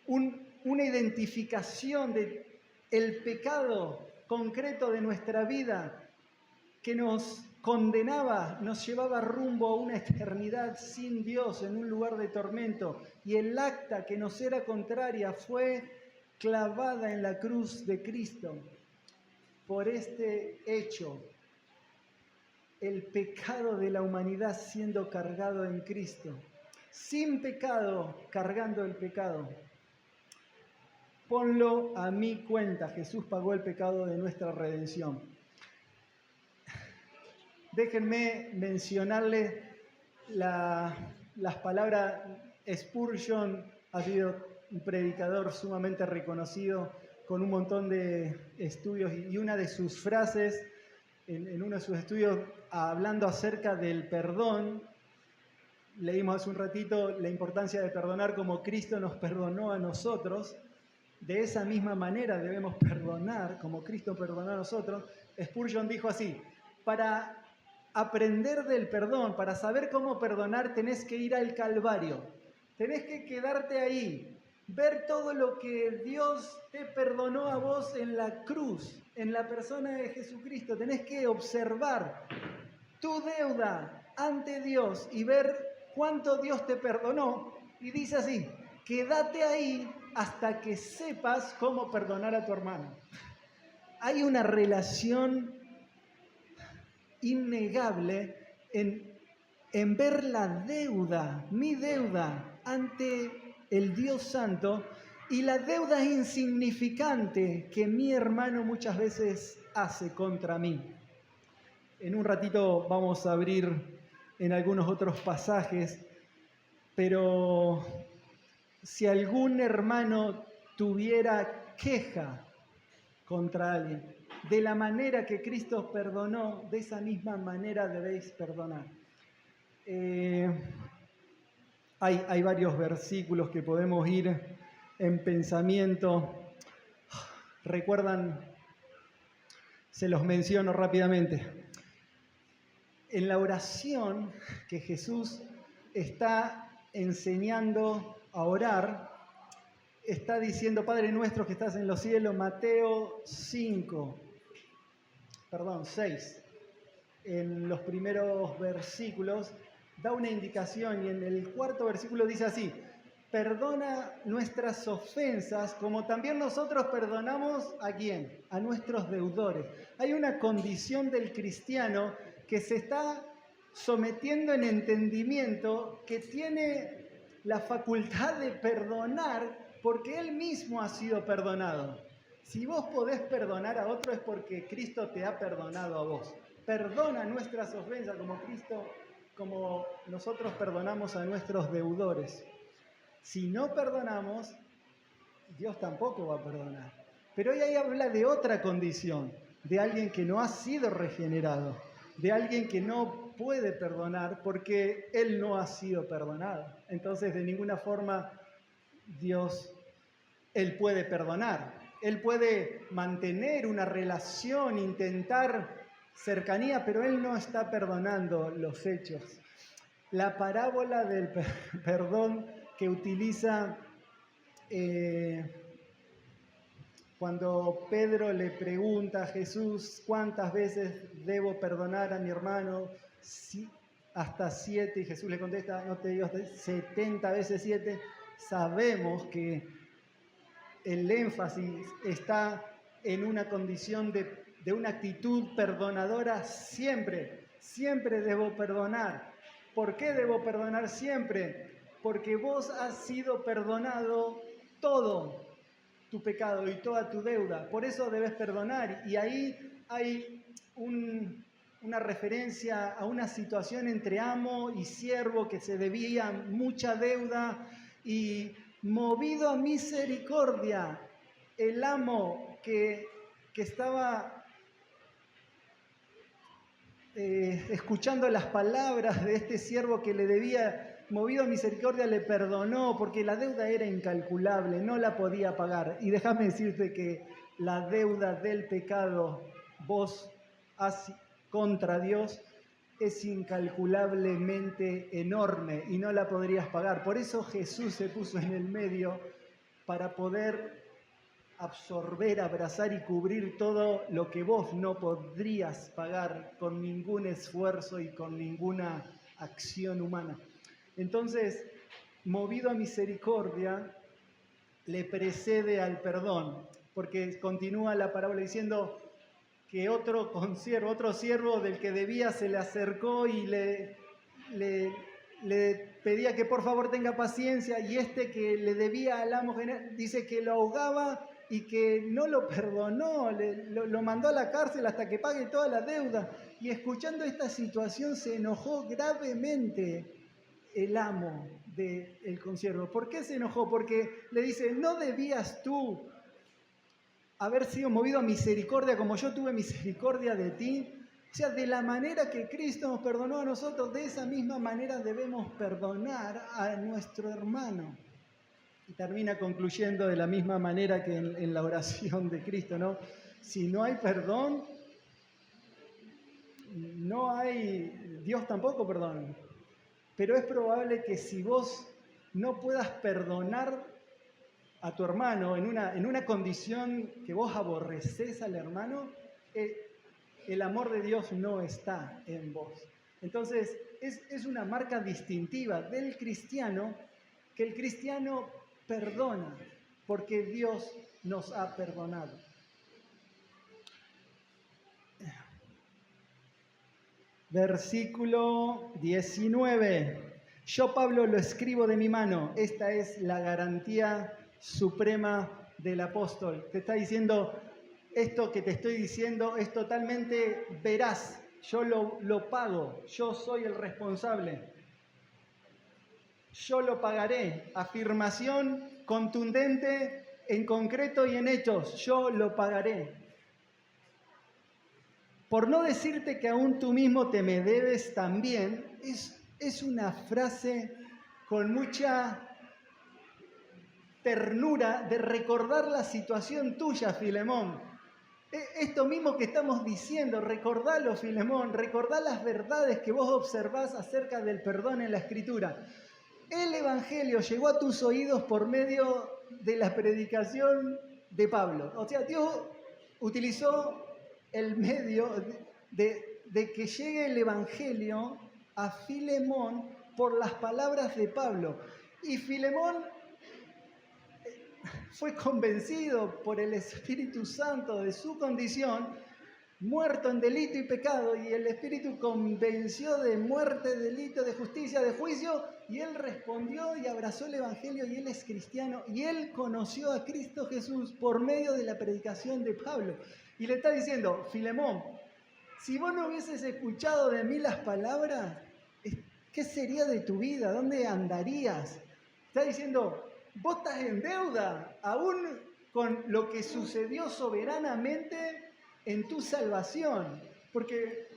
una identificación del pecado concreto de nuestra vida que nos condenaba, nos llevaba rumbo a una eternidad sin Dios, en un lugar de tormento. Y el acta que nos era contraria fue clavada en la cruz de Cristo. Por este hecho, el pecado de la humanidad siendo cargado en Cristo, sin pecado, cargando el pecado. Ponlo a mi cuenta. Jesús pagó el pecado de nuestra redención. Déjenme mencionarles las palabras. Spurgeon ha sido un predicador sumamente reconocido, con un montón de estudios, y una de sus frases en uno de sus estudios, hablando acerca del perdón, leímos hace un ratito la importancia de perdonar como Cristo nos perdonó a nosotros. De esa misma manera debemos perdonar como Cristo perdonó a nosotros. Spurgeon dijo así: para aprender del perdón, para saber cómo perdonar, tenés que ir al Calvario. Tenés que quedarte ahí, ver todo lo que Dios te perdonó a vos en la cruz, en la persona de Jesucristo. Tenés que observar tu deuda ante Dios y ver cuánto Dios te perdonó. Y dice así: quédate ahí hasta que sepas cómo perdonar a tu hermano. Hay una relación innegable en ver la deuda, mi deuda, ante el Dios Santo, y la deuda insignificante que mi hermano muchas veces hace contra mí. En un ratito vamos a abrir en algunos otros pasajes, pero si algún hermano tuviera queja contra alguien, de la manera que Cristo perdonó, de esa misma manera debéis perdonar. Hay varios versículos que podemos ir en pensamiento. ¿Recuerdan? Se los menciono rápidamente. En la oración que Jesús está enseñando a orar, está diciendo: Padre nuestro que estás en los cielos. Mateo 6, en los primeros versículos, da una indicación, y en el 4 versículo dice así: perdona nuestras ofensas como también nosotros perdonamos ¿a quién? A nuestros deudores. Hay una condición del cristiano que se está sometiendo en entendimiento, que tiene la facultad de perdonar porque Él mismo ha sido perdonado. Si vos podés perdonar a otro es porque Cristo te ha perdonado a vos. Perdona nuestras ofensas como nosotros perdonamos a nuestros deudores. Si no perdonamos, Dios tampoco va a perdonar. Pero hoy ahí habla de otra condición, de alguien que no ha sido regenerado, de alguien que no puede perdonar porque Él no ha sido perdonado. Entonces, de ninguna forma Él puede perdonar. Él puede mantener una relación, intentar cercanía, pero Él no está perdonando los hechos. La parábola del perdón que utiliza cuando Pedro le pregunta a Jesús, ¿cuántas veces debo perdonar a mi hermano? Sí, hasta 7, y Jesús le contesta, no te digo 70 veces 7. Sabemos que el énfasis está en una condición de una actitud perdonadora siempre. Siempre debo perdonar. ¿Por qué debo perdonar siempre? Porque vos has sido perdonado todo tu pecado y toda tu deuda. Por eso debes perdonar. Y ahí hay una referencia a una situación entre amo y siervo que se debía mucha deuda y movido a misericordia, el amo que estaba escuchando las palabras de este siervo que le debía, movido a misericordia, le perdonó porque la deuda era incalculable, no la podía pagar. Y déjame decirte que la deuda del pecado vos has contra Dios es incalculablemente enorme y no la podrías pagar. Por eso Jesús se puso en el medio para poder absorber, abrazar y cubrir todo lo que vos no podrías pagar con ningún esfuerzo y con ninguna acción humana. Entonces, movido a misericordia, le precede al perdón, porque continúa la parábola diciendo que otro siervo del que debía se le acercó y le pedía que por favor tenga paciencia, y este que le debía al amo general dice que lo ahogaba y que no lo perdonó, lo mandó a la cárcel hasta que pague toda la deuda. Y escuchando esta situación se enojó gravemente el amo del consiervo. ¿Por qué se enojó? Porque le dice, ¿no debías tú haber sido movido a misericordia como yo tuve misericordia de ti? O sea, de la manera que Cristo nos perdonó a nosotros, de esa misma manera debemos perdonar a nuestro hermano. Y termina concluyendo de la misma manera que en la oración de Cristo, ¿no? Si no hay perdón, no hay, Dios tampoco perdona. Pero es probable que si vos no puedas perdonar a tu hermano en una condición que vos aborrecés al hermano, el amor de Dios no está en vos. Entonces, es una marca distintiva del cristiano, que el cristiano perdona, porque Dios nos ha perdonado. Versículo 19. Yo, Pablo, lo escribo de mi mano. Esta es la garantía suprema del apóstol. Te está diciendo, esto que te estoy diciendo es totalmente veraz. Yo lo pago. Yo soy el responsable. Yo lo pagaré. Afirmación contundente en concreto y en hechos. Yo lo pagaré. Por no decirte que aún tú mismo te me debes también, es una frase con mucha ternura de recordar la situación tuya, Filemón. Esto mismo que estamos diciendo, recordalo, Filemón, recordá las verdades que vos observás acerca del perdón en la Escritura. El Evangelio llegó a tus oídos por medio de la predicación de Pablo. O sea, Dios utilizó el medio de que llegue el Evangelio a Filemón por las palabras de Pablo. Y Filemón fue convencido por el Espíritu Santo de su condición muerto en delito y pecado, y el Espíritu convenció de muerte, delito, de justicia, de juicio, y él respondió y abrazó el Evangelio, y él es cristiano, y él conoció a Cristo Jesús por medio de la predicación de Pablo. Y le está diciendo, Filemón, si vos no hubieses escuchado de mí las palabras, ¿qué sería de tu vida? ¿Dónde andarías? Está diciendo, vos estás en deuda, aún con lo que sucedió soberanamente en tu salvación, porque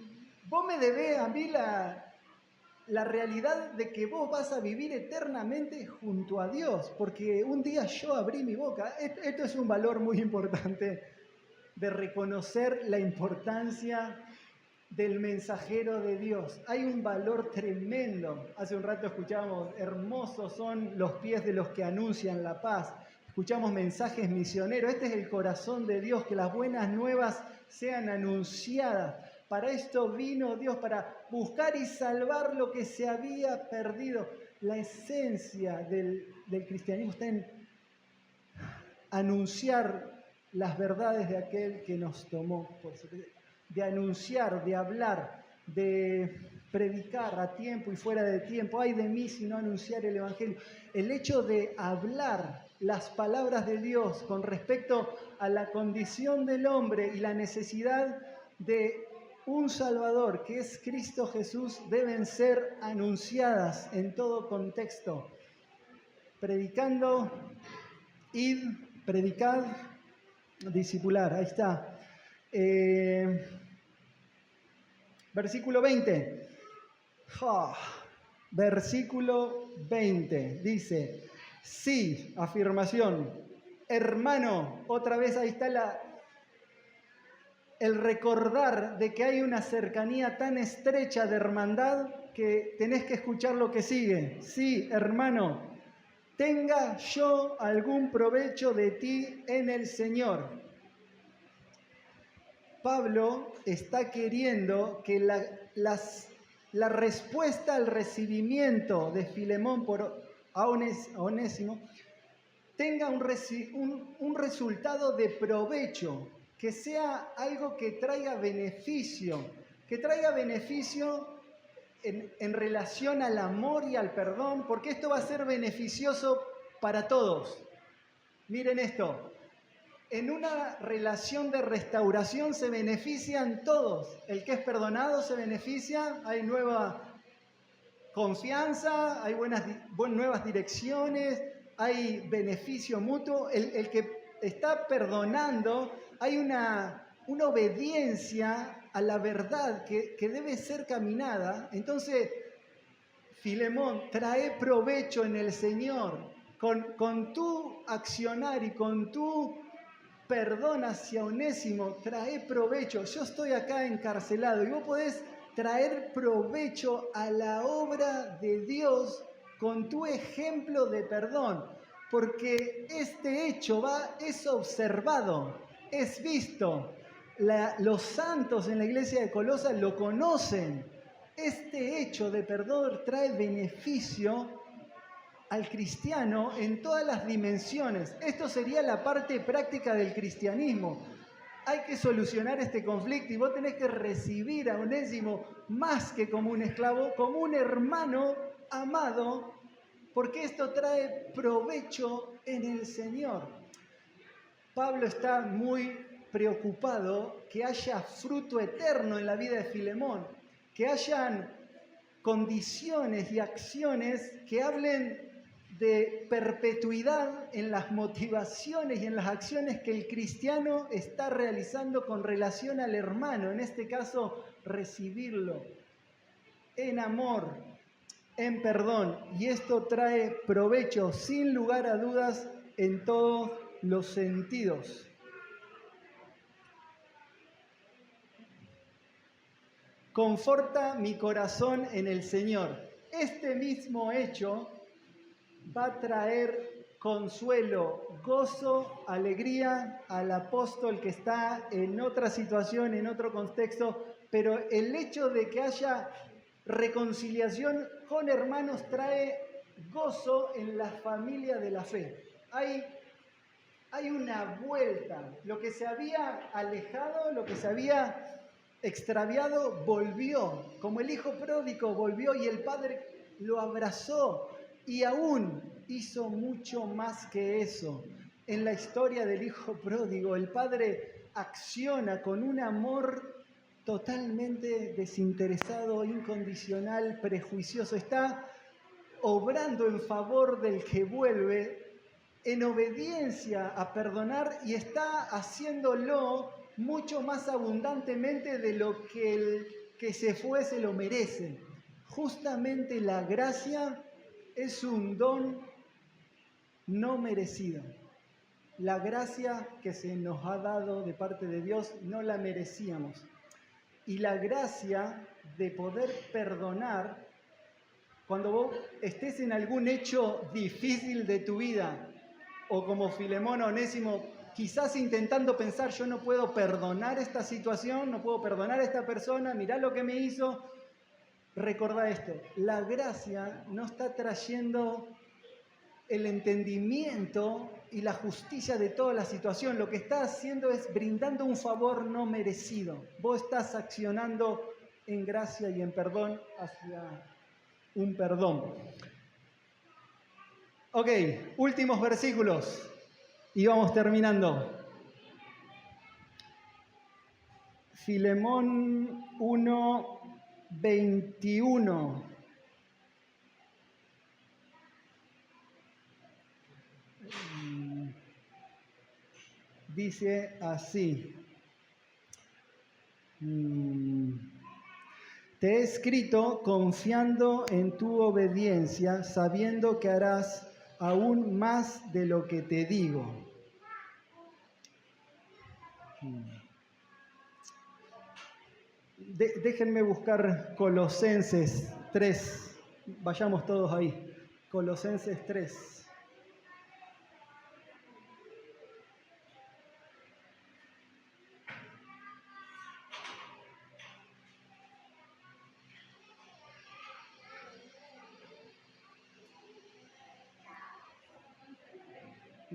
vos me debés a mí la realidad de que vos vas a vivir eternamente junto a Dios, porque un día yo abrí mi boca. Esto es un valor muy importante de reconocer la importancia del mensajero de Dios. Hay un valor tremendo. Hace un rato escuchábamos, hermosos son los pies de los que anuncian la paz. Escuchamos mensajes misioneros. Este es el corazón de Dios, que las buenas nuevas sean anunciadas. Para esto vino Dios, para buscar y salvar lo que se había perdido. La esencia del cristianismo está en anunciar las verdades de aquel que nos tomó por su vida, de anunciar, de hablar, de predicar a tiempo y fuera de tiempo. Ay de mí si no anunciar el Evangelio. El hecho de hablar las palabras de Dios con respecto a la condición del hombre y la necesidad de un Salvador, que es Cristo Jesús, deben ser anunciadas en todo contexto. Predicando, id, predicad, discipular. Ahí está. Versículo 20. Versículo 20. Dice, sí, afirmación. Hermano, otra vez ahí está el recordar de que hay una cercanía tan estrecha de hermandad que tenés que escuchar lo que sigue. Sí, hermano, tenga yo algún provecho de ti en el Señor. Pablo está queriendo que la respuesta al recibimiento de Filemón a Onésimo tenga un resultado de provecho, que sea algo que traiga beneficio en relación al amor y al perdón, porque esto va a ser beneficioso para todos. Miren esto. En una relación de restauración se benefician todos. El que es perdonado se beneficia, hay nueva confianza, hay nuevas direcciones, hay beneficio mutuo. El que está perdonando, hay una obediencia a la verdad que debe ser caminada. Entonces, Filemón, trae provecho en el Señor. Con tu accionar y con tu perdón hacia Onésimo, trae provecho. Yo estoy acá encarcelado y vos podés traer provecho a la obra de Dios con tu ejemplo de perdón, porque este hecho es observado, es visto. Los santos en la iglesia de Colosas lo conocen. Este hecho de perdón trae beneficio al cristiano en todas las dimensiones. Esto sería la parte práctica del cristianismo. Hay que solucionar este conflicto y vos tenés que recibir a Onésimo más que como un esclavo, como un hermano amado, porque esto trae provecho en el Señor. Pablo está muy preocupado que haya fruto eterno en la vida de Filemón, que hayan condiciones y acciones que hablen de perpetuidad en las motivaciones y en las acciones que el cristiano está realizando con relación al hermano, en este caso, recibirlo en amor, en perdón, y esto trae provecho, sin lugar a dudas, en todos los sentidos. Conforta mi corazón en el Señor. Este mismo hecho va a traer consuelo, gozo, alegría al apóstol que está en otra situación, en otro contexto, pero el hecho de que haya reconciliación con hermanos trae gozo en la familia de la fe. Hay hay una vuelta. Lo que se había alejado, lo que se había extraviado, volvió. Como el hijo pródigo volvió y el padre lo abrazó y aún hizo mucho más que eso. En la historia del hijo pródigo, el padre acciona con un amor totalmente desinteresado, incondicional, prejuicioso. Está obrando en favor del que vuelve, en obediencia a perdonar, y está haciéndolo mucho más abundantemente de lo que el que se fue se lo merece. Justamente la gracia es un don no merecido. La gracia que se nos ha dado de parte de Dios no la merecíamos. Y la gracia de poder perdonar, cuando vos estés en algún hecho difícil de tu vida, o como Filemón o Onésimo, quizás intentando pensar, yo no puedo perdonar esta situación, no puedo perdonar a esta persona, mirá lo que me hizo. Recordá esto, la gracia no está trayendo el entendimiento y la justicia de toda la situación. Lo que está haciendo es brindando un favor no merecido. Vos estás accionando en gracia y en perdón hacia un perdón. Ok, últimos versículos y vamos terminando. Filemón 1:21. Dice así. Te he escrito confiando en tu obediencia, sabiendo que harás aún más de lo que te digo. Déjenme buscar Colosenses 3. Vayamos todos ahí. Colosenses 3.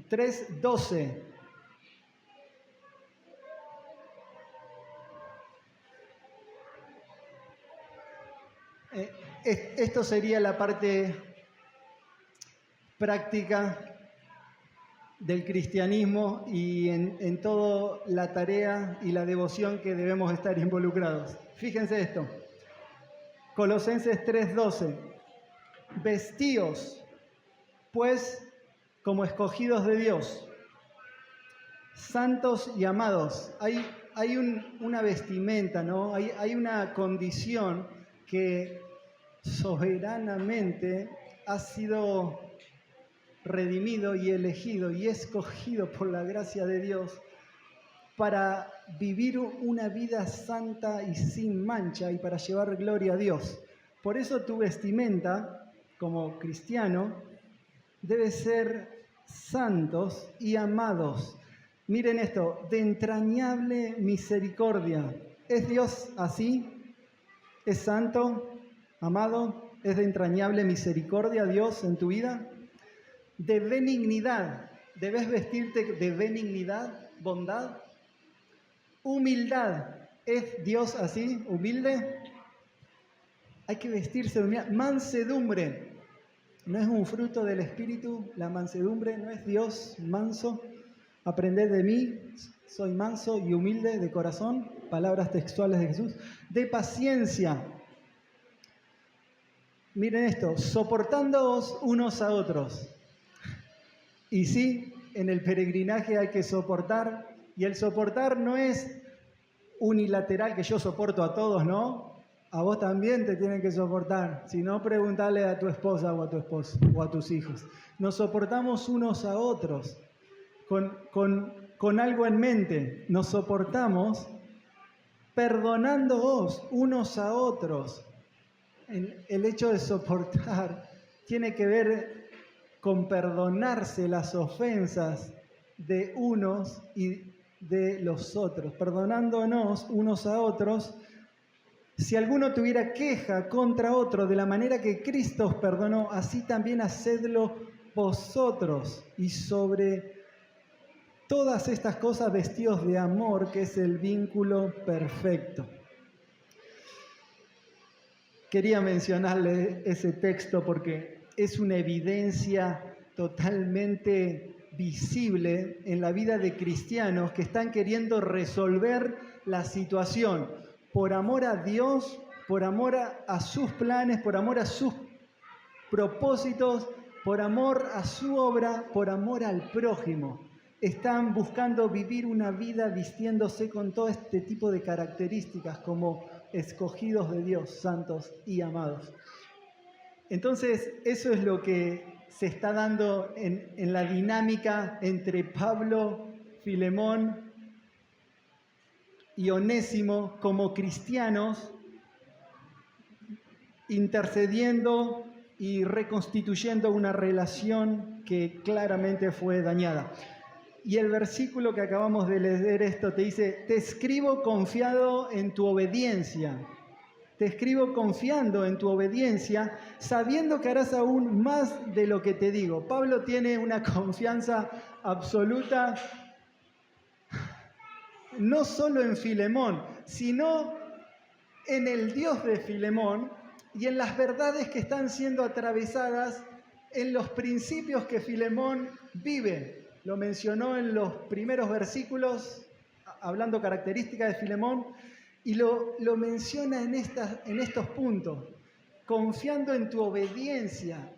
$3:12. Esto sería la parte práctica del cristianismo y en toda la tarea y la devoción que debemos estar involucrados. Fíjense esto. Colosenses 3:12. Vestíos, pues, como escogidos de Dios, santos y amados. Hay una vestimenta, ¿no? Hay una condición que soberanamente ha sido redimido y elegido y escogido por la gracia de Dios para vivir una vida santa y sin mancha y para llevar gloria a Dios. Por eso tu vestimenta como cristiano debe ser santos y amados. Miren esto, de entrañable misericordia. ¿Es Dios así? ¿Es santo, amado? ¿Es de entrañable misericordia Dios en tu vida? De benignidad. ¿Debes vestirte de benignidad, bondad? Humildad. ¿Es Dios así, humilde? Hay que vestirse de humildad. Mansedumbre. ¿No es un fruto del Espíritu la mansedumbre? ¿No es Dios manso? Aprended de mí, soy manso y humilde de corazón. Palabras textuales de Jesús. De paciencia. Miren esto, soportándoos unos a otros. Y sí, en el peregrinaje hay que soportar. Y el soportar no es unilateral, que yo soporto a todos, ¿no? A vos también te tienen que soportar. Si no, preguntale a tu esposa o a tu esposo o a tus hijos. Nos soportamos unos a otros con algo en mente. Nos soportamos perdonándoos unos a otros. El hecho de soportar tiene que ver con perdonarse las ofensas de unos y de los otros. Perdonándonos unos a otros. Si alguno tuviera queja contra otro de la manera que Cristo os perdonó, así también hacedlo vosotros. Y sobre todas estas cosas vestidos de amor, que es el vínculo perfecto. Quería mencionarle ese texto porque es una evidencia totalmente visible en la vida de cristianos que están queriendo resolver la situación por amor a Dios, por amor a sus planes, por amor a sus propósitos, por amor a su obra, por amor al prójimo. Están buscando vivir una vida vistiéndose con todo este tipo de características como escogidos de Dios, santos y amados. Entonces, eso es lo que se está dando en la dinámica entre Pablo, Filemón y Onésimo como cristianos, intercediendo y reconstituyendo una relación que claramente fue dañada. Y el versículo que acabamos de leer esto te dice, te escribo confiado en tu obediencia. Te escribo confiando en tu obediencia, sabiendo que harás aún más de lo que te digo. Pablo tiene una confianza absoluta, no solo en Filemón, sino en el Dios de Filemón y en las verdades que están siendo atravesadas en los principios que Filemón vive. Lo mencionó en los primeros versículos, hablando características de Filemón, y lo menciona en estos puntos, confiando en tu obediencia.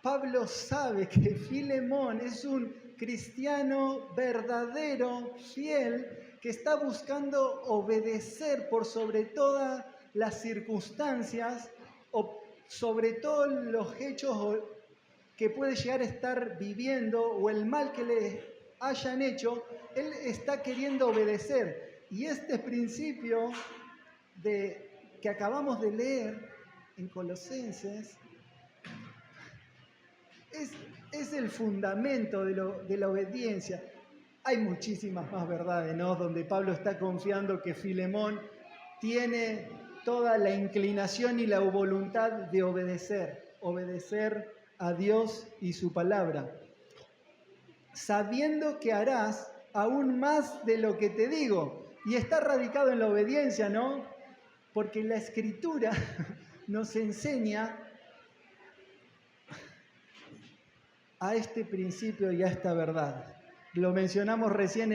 Pablo sabe que Filemón es un cristiano verdadero, fiel, que está buscando obedecer por sobre todas las circunstancias o sobre todos los hechos que puede llegar a estar viviendo o el mal que le hayan hecho. Él está queriendo obedecer. Y este principio que acabamos de leer en Colosenses es el fundamento de la obediencia. Hay muchísimas más verdades, ¿no? Donde Pablo está confiando que Filemón tiene toda la inclinación y la voluntad de obedecer a Dios y su palabra, sabiendo que harás aún más de lo que te digo. Y está radicado en la obediencia, ¿no? Porque la Escritura nos enseña a este principio y a esta verdad. Lo mencionamos recién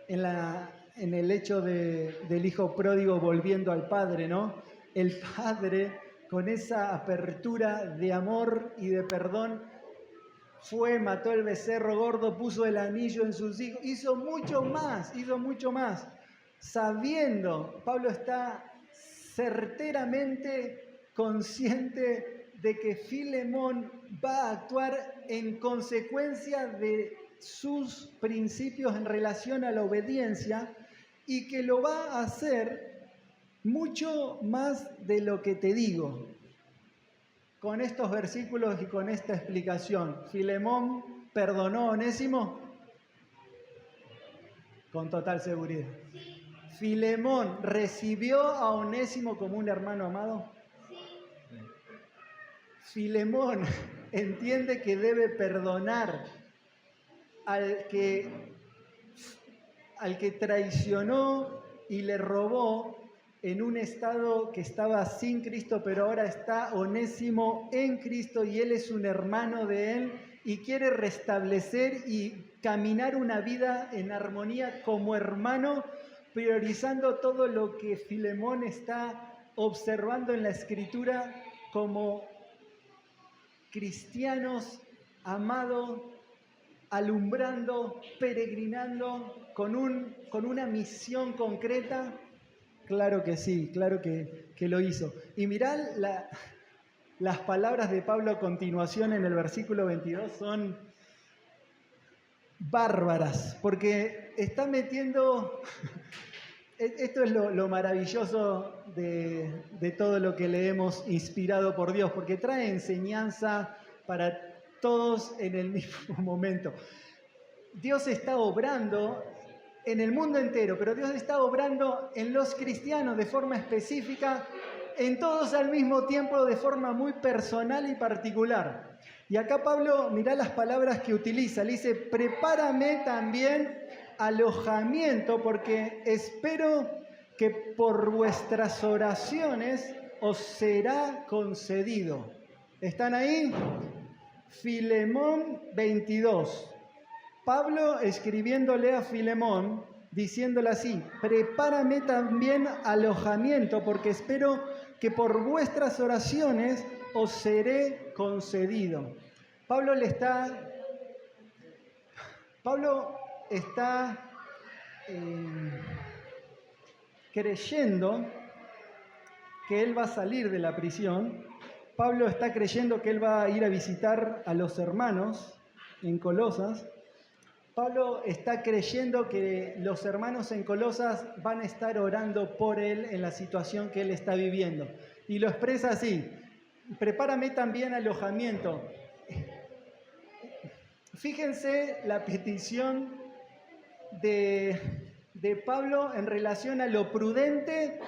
en el hecho del hijo pródigo volviendo al padre, ¿no? El padre, con esa apertura de amor y de perdón, mató el becerro gordo, puso el anillo en sus hijos, hizo mucho más. Sabiendo, Pablo está certeramente consciente de que Filemón va a actuar en consecuencia de sus principios en relación a la obediencia y que lo va a hacer mucho más de lo que te digo. Con estos versículos y con esta explicación, ¿Filemón perdonó a Onésimo? Con total seguridad. ¿Filemón recibió a Onésimo como un hermano amado? Sí. Filemón entiende que debe perdonar al que traicionó y le robó en un estado que estaba sin Cristo, pero ahora está Onésimo en Cristo y él es un hermano de él y quiere restablecer y caminar una vida en armonía como hermano, priorizando todo lo que Filemón está observando en la Escritura como cristianos amados, alumbrando, peregrinando, con una misión concreta. Claro que sí, claro que lo hizo. Y mirad las palabras de Pablo a continuación en el versículo 22 son bárbaras, porque está metiendo... Esto es lo maravilloso de todo lo que leemos inspirado por Dios, porque trae enseñanza para todos en el mismo momento. Dios está obrando en el mundo entero, pero Dios está obrando en los cristianos de forma específica, en todos al mismo tiempo, de forma muy personal y particular. Y acá Pablo, mirá las palabras que utiliza. Le dice, prepárame también alojamiento, porque espero que por vuestras oraciones os será concedido. ¿Están ahí? Filemón 22. Pablo escribiéndole a Filemón, diciéndole así, prepárame también alojamiento, porque espero que por vuestras oraciones os seré concedido. Pablo está creyendo que él va a salir de la prisión. Pablo está creyendo que él va a ir a visitar a los hermanos en Colosas. Pablo está creyendo que los hermanos en Colosas van a estar orando por él en la situación que él está viviendo. Y lo expresa así, prepárame también alojamiento. Fíjense la petición de Pablo en relación a lo prudente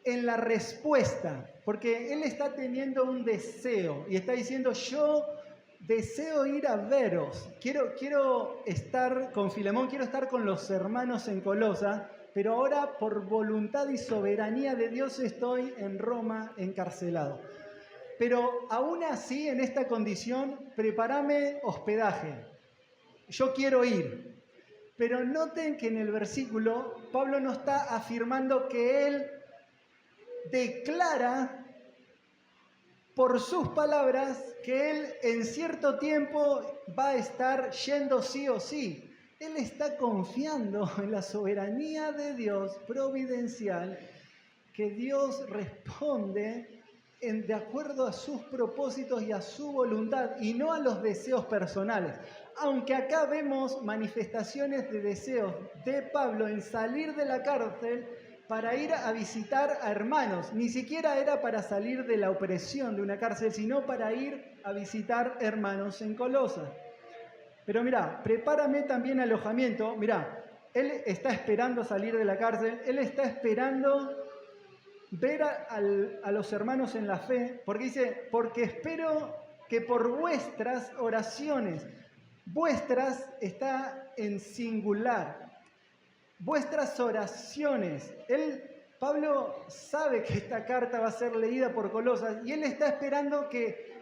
en la respuesta, porque él está teniendo un deseo y está diciendo, yo deseo ir a veros, quiero estar con Filemón, quiero estar con los hermanos en Colosa, pero ahora por voluntad y soberanía de Dios estoy en Roma encarcelado. Pero aún así, en esta condición, prepárame hospedaje. Yo quiero ir. Pero noten que en el versículo Pablo no está afirmando que él declara por sus palabras que él en cierto tiempo va a estar yendo sí o sí. Él está confiando en la soberanía de Dios providencial, que Dios responde de acuerdo a sus propósitos y a su voluntad, y no a los deseos personales. Aunque acá vemos manifestaciones de deseos de Pablo en salir de la cárcel para ir a visitar a hermanos. Ni siquiera era para salir de la opresión de una cárcel, sino para ir a visitar hermanos en Colosas. Pero mirá, prepárame también alojamiento. Mirá, él está esperando salir de la cárcel, él está esperando ver a los hermanos en la fe, porque dice, porque espero que por vuestras oraciones, vuestras está en singular, vuestras oraciones. Pablo sabe que esta carta va a ser leída por Colosas y él está esperando que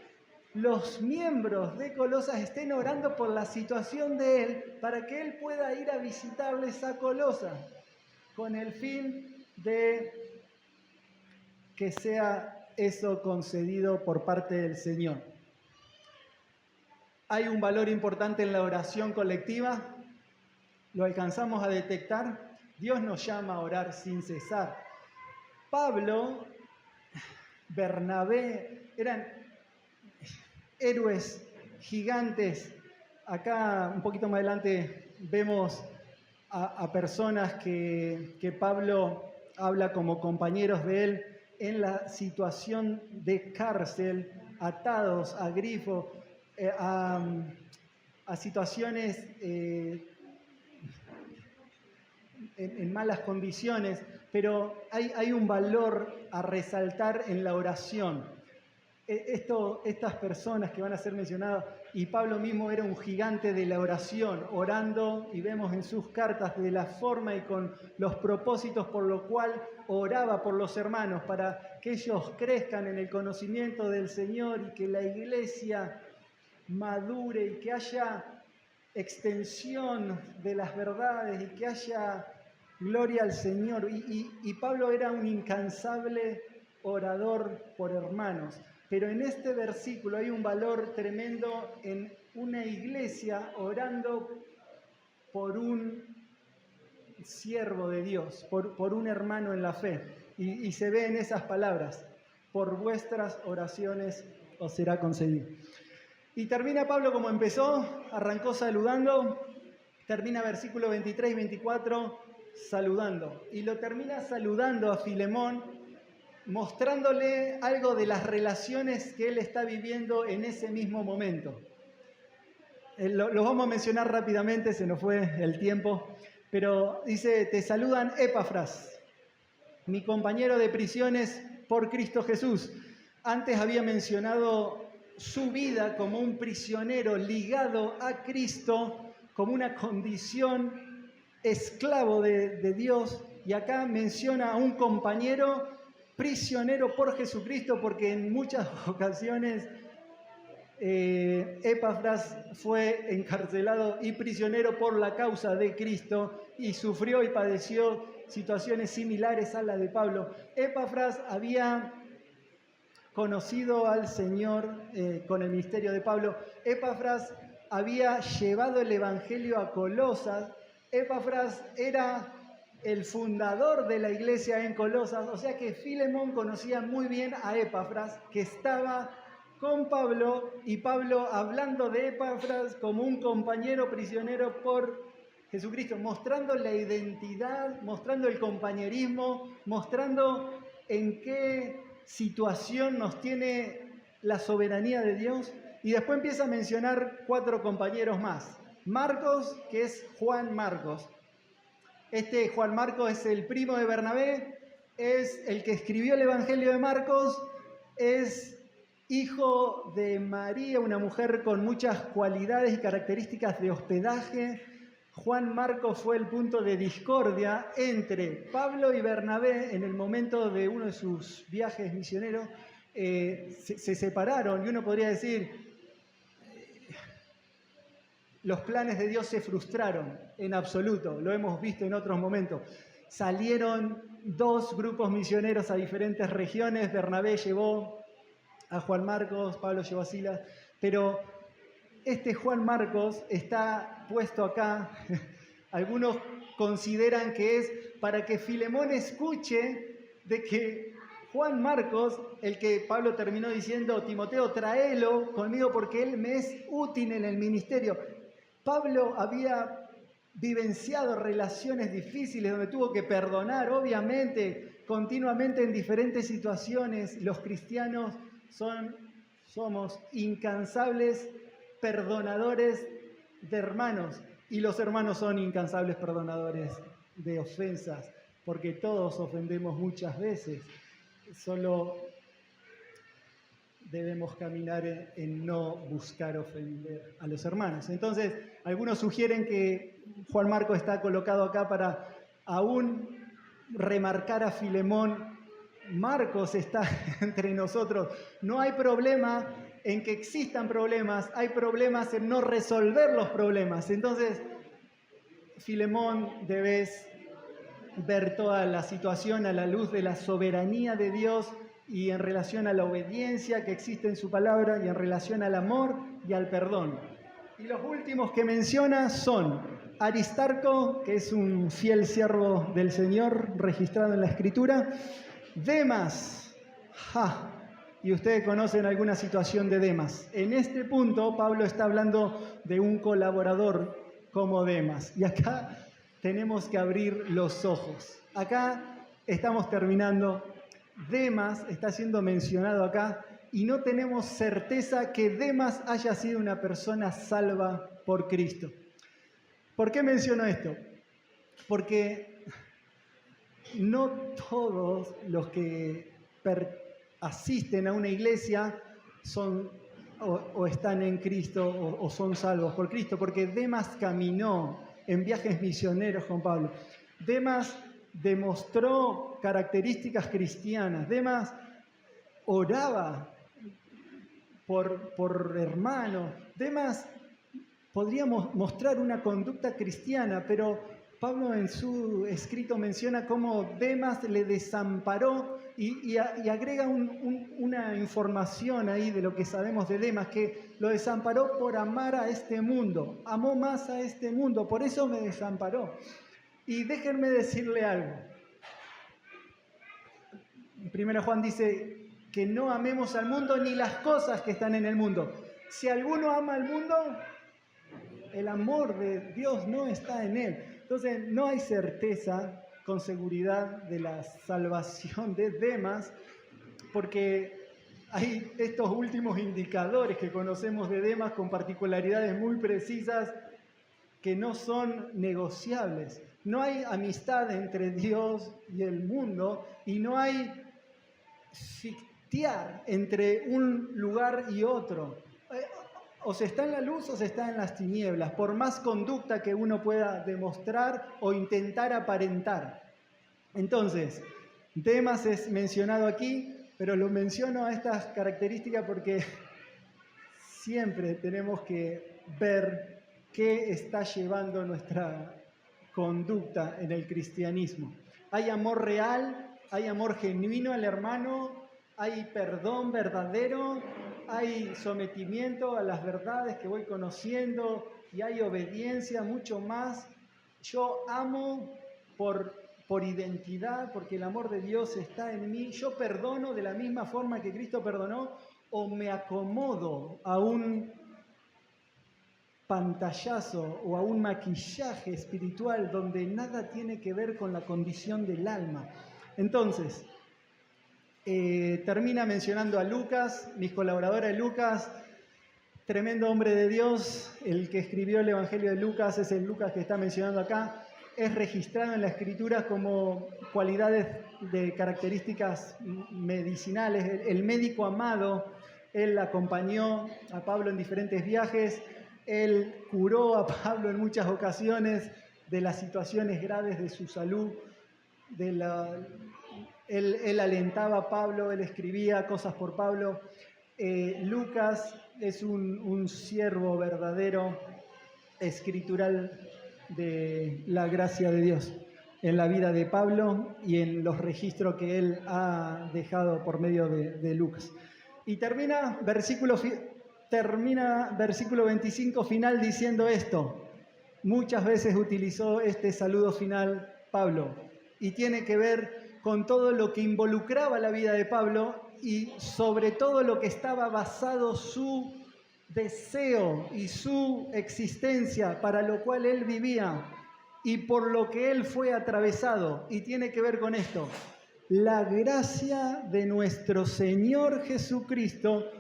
los miembros de Colosas estén orando por la situación de él para que él pueda ir a visitarles a Colosas con el fin de que sea eso concedido por parte del Señor. Hay un valor importante en la oración colectiva, lo alcanzamos a detectar. Dios nos llama a orar sin cesar. Pablo, Bernabé, eran héroes gigantes. Acá, un poquito más adelante, vemos a personas que Pablo habla como compañeros de él en la situación de cárcel, atados a grifo, a situaciones en malas condiciones, pero hay un valor a resaltar en la oración. Estas personas que van a ser mencionadas, y Pablo mismo era un gigante de la oración, orando, y vemos en sus cartas de la forma y con los propósitos por lo cual oraba por los hermanos, para que ellos crezcan en el conocimiento del Señor y que la iglesia madure y que haya extensión de las verdades y que haya gloria al Señor. Y Pablo era un incansable orador por hermanos. Pero en este versículo hay un valor tremendo en una iglesia orando por un siervo de Dios, por un hermano en la fe. Y se ve en esas palabras, por vuestras oraciones os será concedido. Y termina Pablo como empezó, arrancó saludando, termina versículo 23 y 24 saludando. Y lo termina saludando a Filemón, mostrándole algo de las relaciones que él está viviendo en ese mismo momento. Los vamos a mencionar rápidamente, se nos fue el tiempo, pero dice, te saludan Epafras, mi compañero de prisiones por Cristo Jesús. Antes había mencionado su vida como un prisionero ligado a Cristo, como una condición esclavo de Dios. Y acá menciona a un compañero prisionero por Jesucristo, porque en muchas ocasiones Epafras fue encarcelado y prisionero por la causa de Cristo y sufrió y padeció situaciones similares a la de Pablo. Epafras había conocido al Señor con el ministerio de Pablo. Epafras había llevado el evangelio a Colosas. Epafras era el fundador de la iglesia en Colosas, o sea que Filemón conocía muy bien a Epafras, que estaba con Pablo, y Pablo hablando de Epafras como un compañero prisionero por Jesucristo, mostrando la identidad, mostrando el compañerismo, mostrando en qué situación nos tiene la soberanía de Dios. Y después empieza a mencionar 4 compañeros más. Marcos, que es Juan Marcos. Este Juan Marcos es el primo de Bernabé, es el que escribió el Evangelio de Marcos, es hijo de María, una mujer con muchas cualidades y características de hospedaje. Juan Marcos fue el punto de discordia entre Pablo y Bernabé en el momento de uno de sus viajes misioneros. Se separaron y uno podría decir, los planes de Dios se frustraron en absoluto, lo hemos visto en otros momentos. Salieron 2 grupos misioneros a diferentes regiones, Bernabé llevó a Juan Marcos, Pablo llevó a Silas, pero este Juan Marcos está puesto acá. Algunos consideran que es para que Filemón escuche de que Juan Marcos, el que Pablo terminó diciendo, Timoteo, tráelo conmigo porque él me es útil en el ministerio. Pablo había vivenciado relaciones difíciles donde tuvo que perdonar, obviamente, continuamente en diferentes situaciones. Los cristianos somos incansables perdonadores de hermanos, y los hermanos son incansables perdonadores de ofensas, porque todos ofendemos muchas veces. Solo debemos caminar en no buscar ofender a los hermanos. Entonces, algunos sugieren que Juan Marcos está colocado acá para aún remarcar a Filemón. Marcos está entre nosotros. No hay problema en que existan problemas, hay problemas en no resolver los problemas. Entonces, Filemón, debes ver toda la situación a la luz de la soberanía de Dios y en relación a la obediencia que existe en su palabra y en relación al amor y al perdón. Y los últimos que menciona son Aristarco, que es un fiel siervo del Señor registrado en la Escritura, Demas, y ustedes conocen alguna situación de Demas. En este punto Pablo está hablando de un colaborador como Demas, y acá tenemos que abrir los ojos. Acá estamos terminando. Demas está siendo mencionado acá y no tenemos certeza que Demas haya sido una persona salva por Cristo. ¿Por qué menciono esto? Porque no todos los que asisten a una iglesia son o están en Cristo o son salvos por Cristo, porque Demas caminó en viajes misioneros con Pablo. Demas demostró características cristianas. Demas oraba por hermanos. Demas podría mostrar una conducta cristiana, pero Pablo en su escrito menciona cómo Demas le desamparó y agrega una información ahí de lo que sabemos de Demas, que lo desamparó por amar a este mundo. Amó más a este mundo, por eso me desamparó. Y déjenme decirle algo. 1 Juan dice que no amemos al mundo ni las cosas que están en el mundo. Si alguno ama al mundo, el amor de Dios no está en él. Entonces no hay certeza con seguridad de la salvación de Demas, porque hay estos últimos indicadores que conocemos de Demas con particularidades muy precisas que no son negociables. No hay amistad entre Dios y el mundo y no hay tiar entre un lugar y otro. O se está en la luz o se está en las tinieblas, por más conducta que uno pueda demostrar o intentar aparentar. Entonces, Demas es mencionado aquí, pero lo menciono a estas características porque siempre tenemos que ver qué está llevando nuestra conducta en el cristianismo. Hay amor real, hay amor genuino al hermano, hay perdón verdadero, hay sometimiento a las verdades que voy conociendo y hay obediencia, mucho más. Yo amo por identidad, porque el amor de Dios está en mí. Yo perdono de la misma forma que Cristo perdonó, o me acomodo a un pantallazo o a un maquillaje espiritual donde nada tiene que ver con la condición del alma. Entonces, termina mencionando a Lucas, mis colaboradores Lucas, tremendo hombre de Dios, el que escribió el Evangelio de Lucas es el Lucas que está mencionando acá, es registrado en la Escritura como cualidades de características medicinales, el médico amado, él acompañó a Pablo en diferentes viajes, él curó a Pablo en muchas ocasiones de las situaciones graves de su salud, él alentaba a Pablo, él escribía cosas por Pablo. Lucas es un siervo verdadero, escritural de la gracia de Dios en la vida de Pablo y en los registros que él ha dejado por medio de Lucas. Y termina versículo 25 final diciendo esto. Muchas veces utilizó este saludo final Pablo y tiene que ver con todo lo que involucraba la vida de Pablo y sobre todo lo que estaba basado su deseo y su existencia, para lo cual él vivía y por lo que él fue atravesado. Y tiene que ver con esto: la gracia de nuestro Señor Jesucristo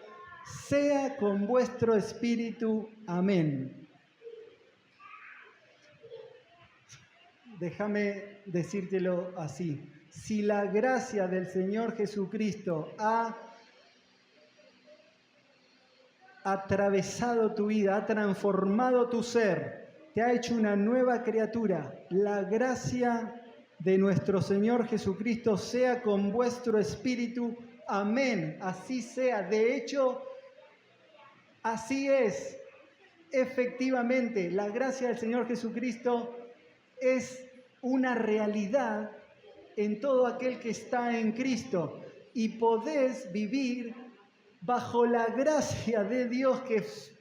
sea con vuestro espíritu. Amén. Déjame decírtelo así. Si la gracia del Señor Jesucristo ha atravesado tu vida, ha transformado tu ser, te ha hecho una nueva criatura, la gracia de nuestro Señor Jesucristo sea con vuestro espíritu. Amén. Así sea. De hecho, así es. Efectivamente, la gracia del Señor Jesucristo es una realidad en todo aquel que está en Cristo, y podés vivir bajo la gracia de Dios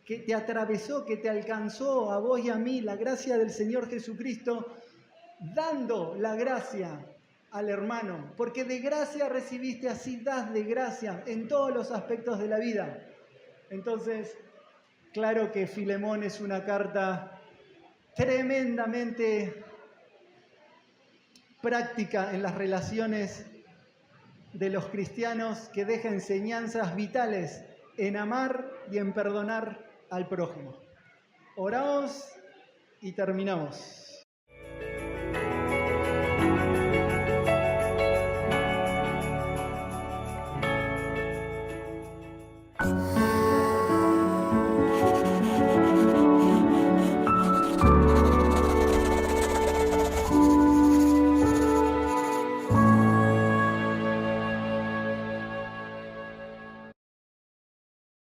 que te atravesó, que te alcanzó a vos y a mí, la gracia del Señor Jesucristo, dando la gracia al hermano, porque de gracia recibiste, así das de gracia en todos los aspectos de la vida. Entonces, claro que Filemón es una carta tremendamente práctica en las relaciones de los cristianos, que deja enseñanzas vitales en amar y en perdonar al prójimo. Oramos y terminamos.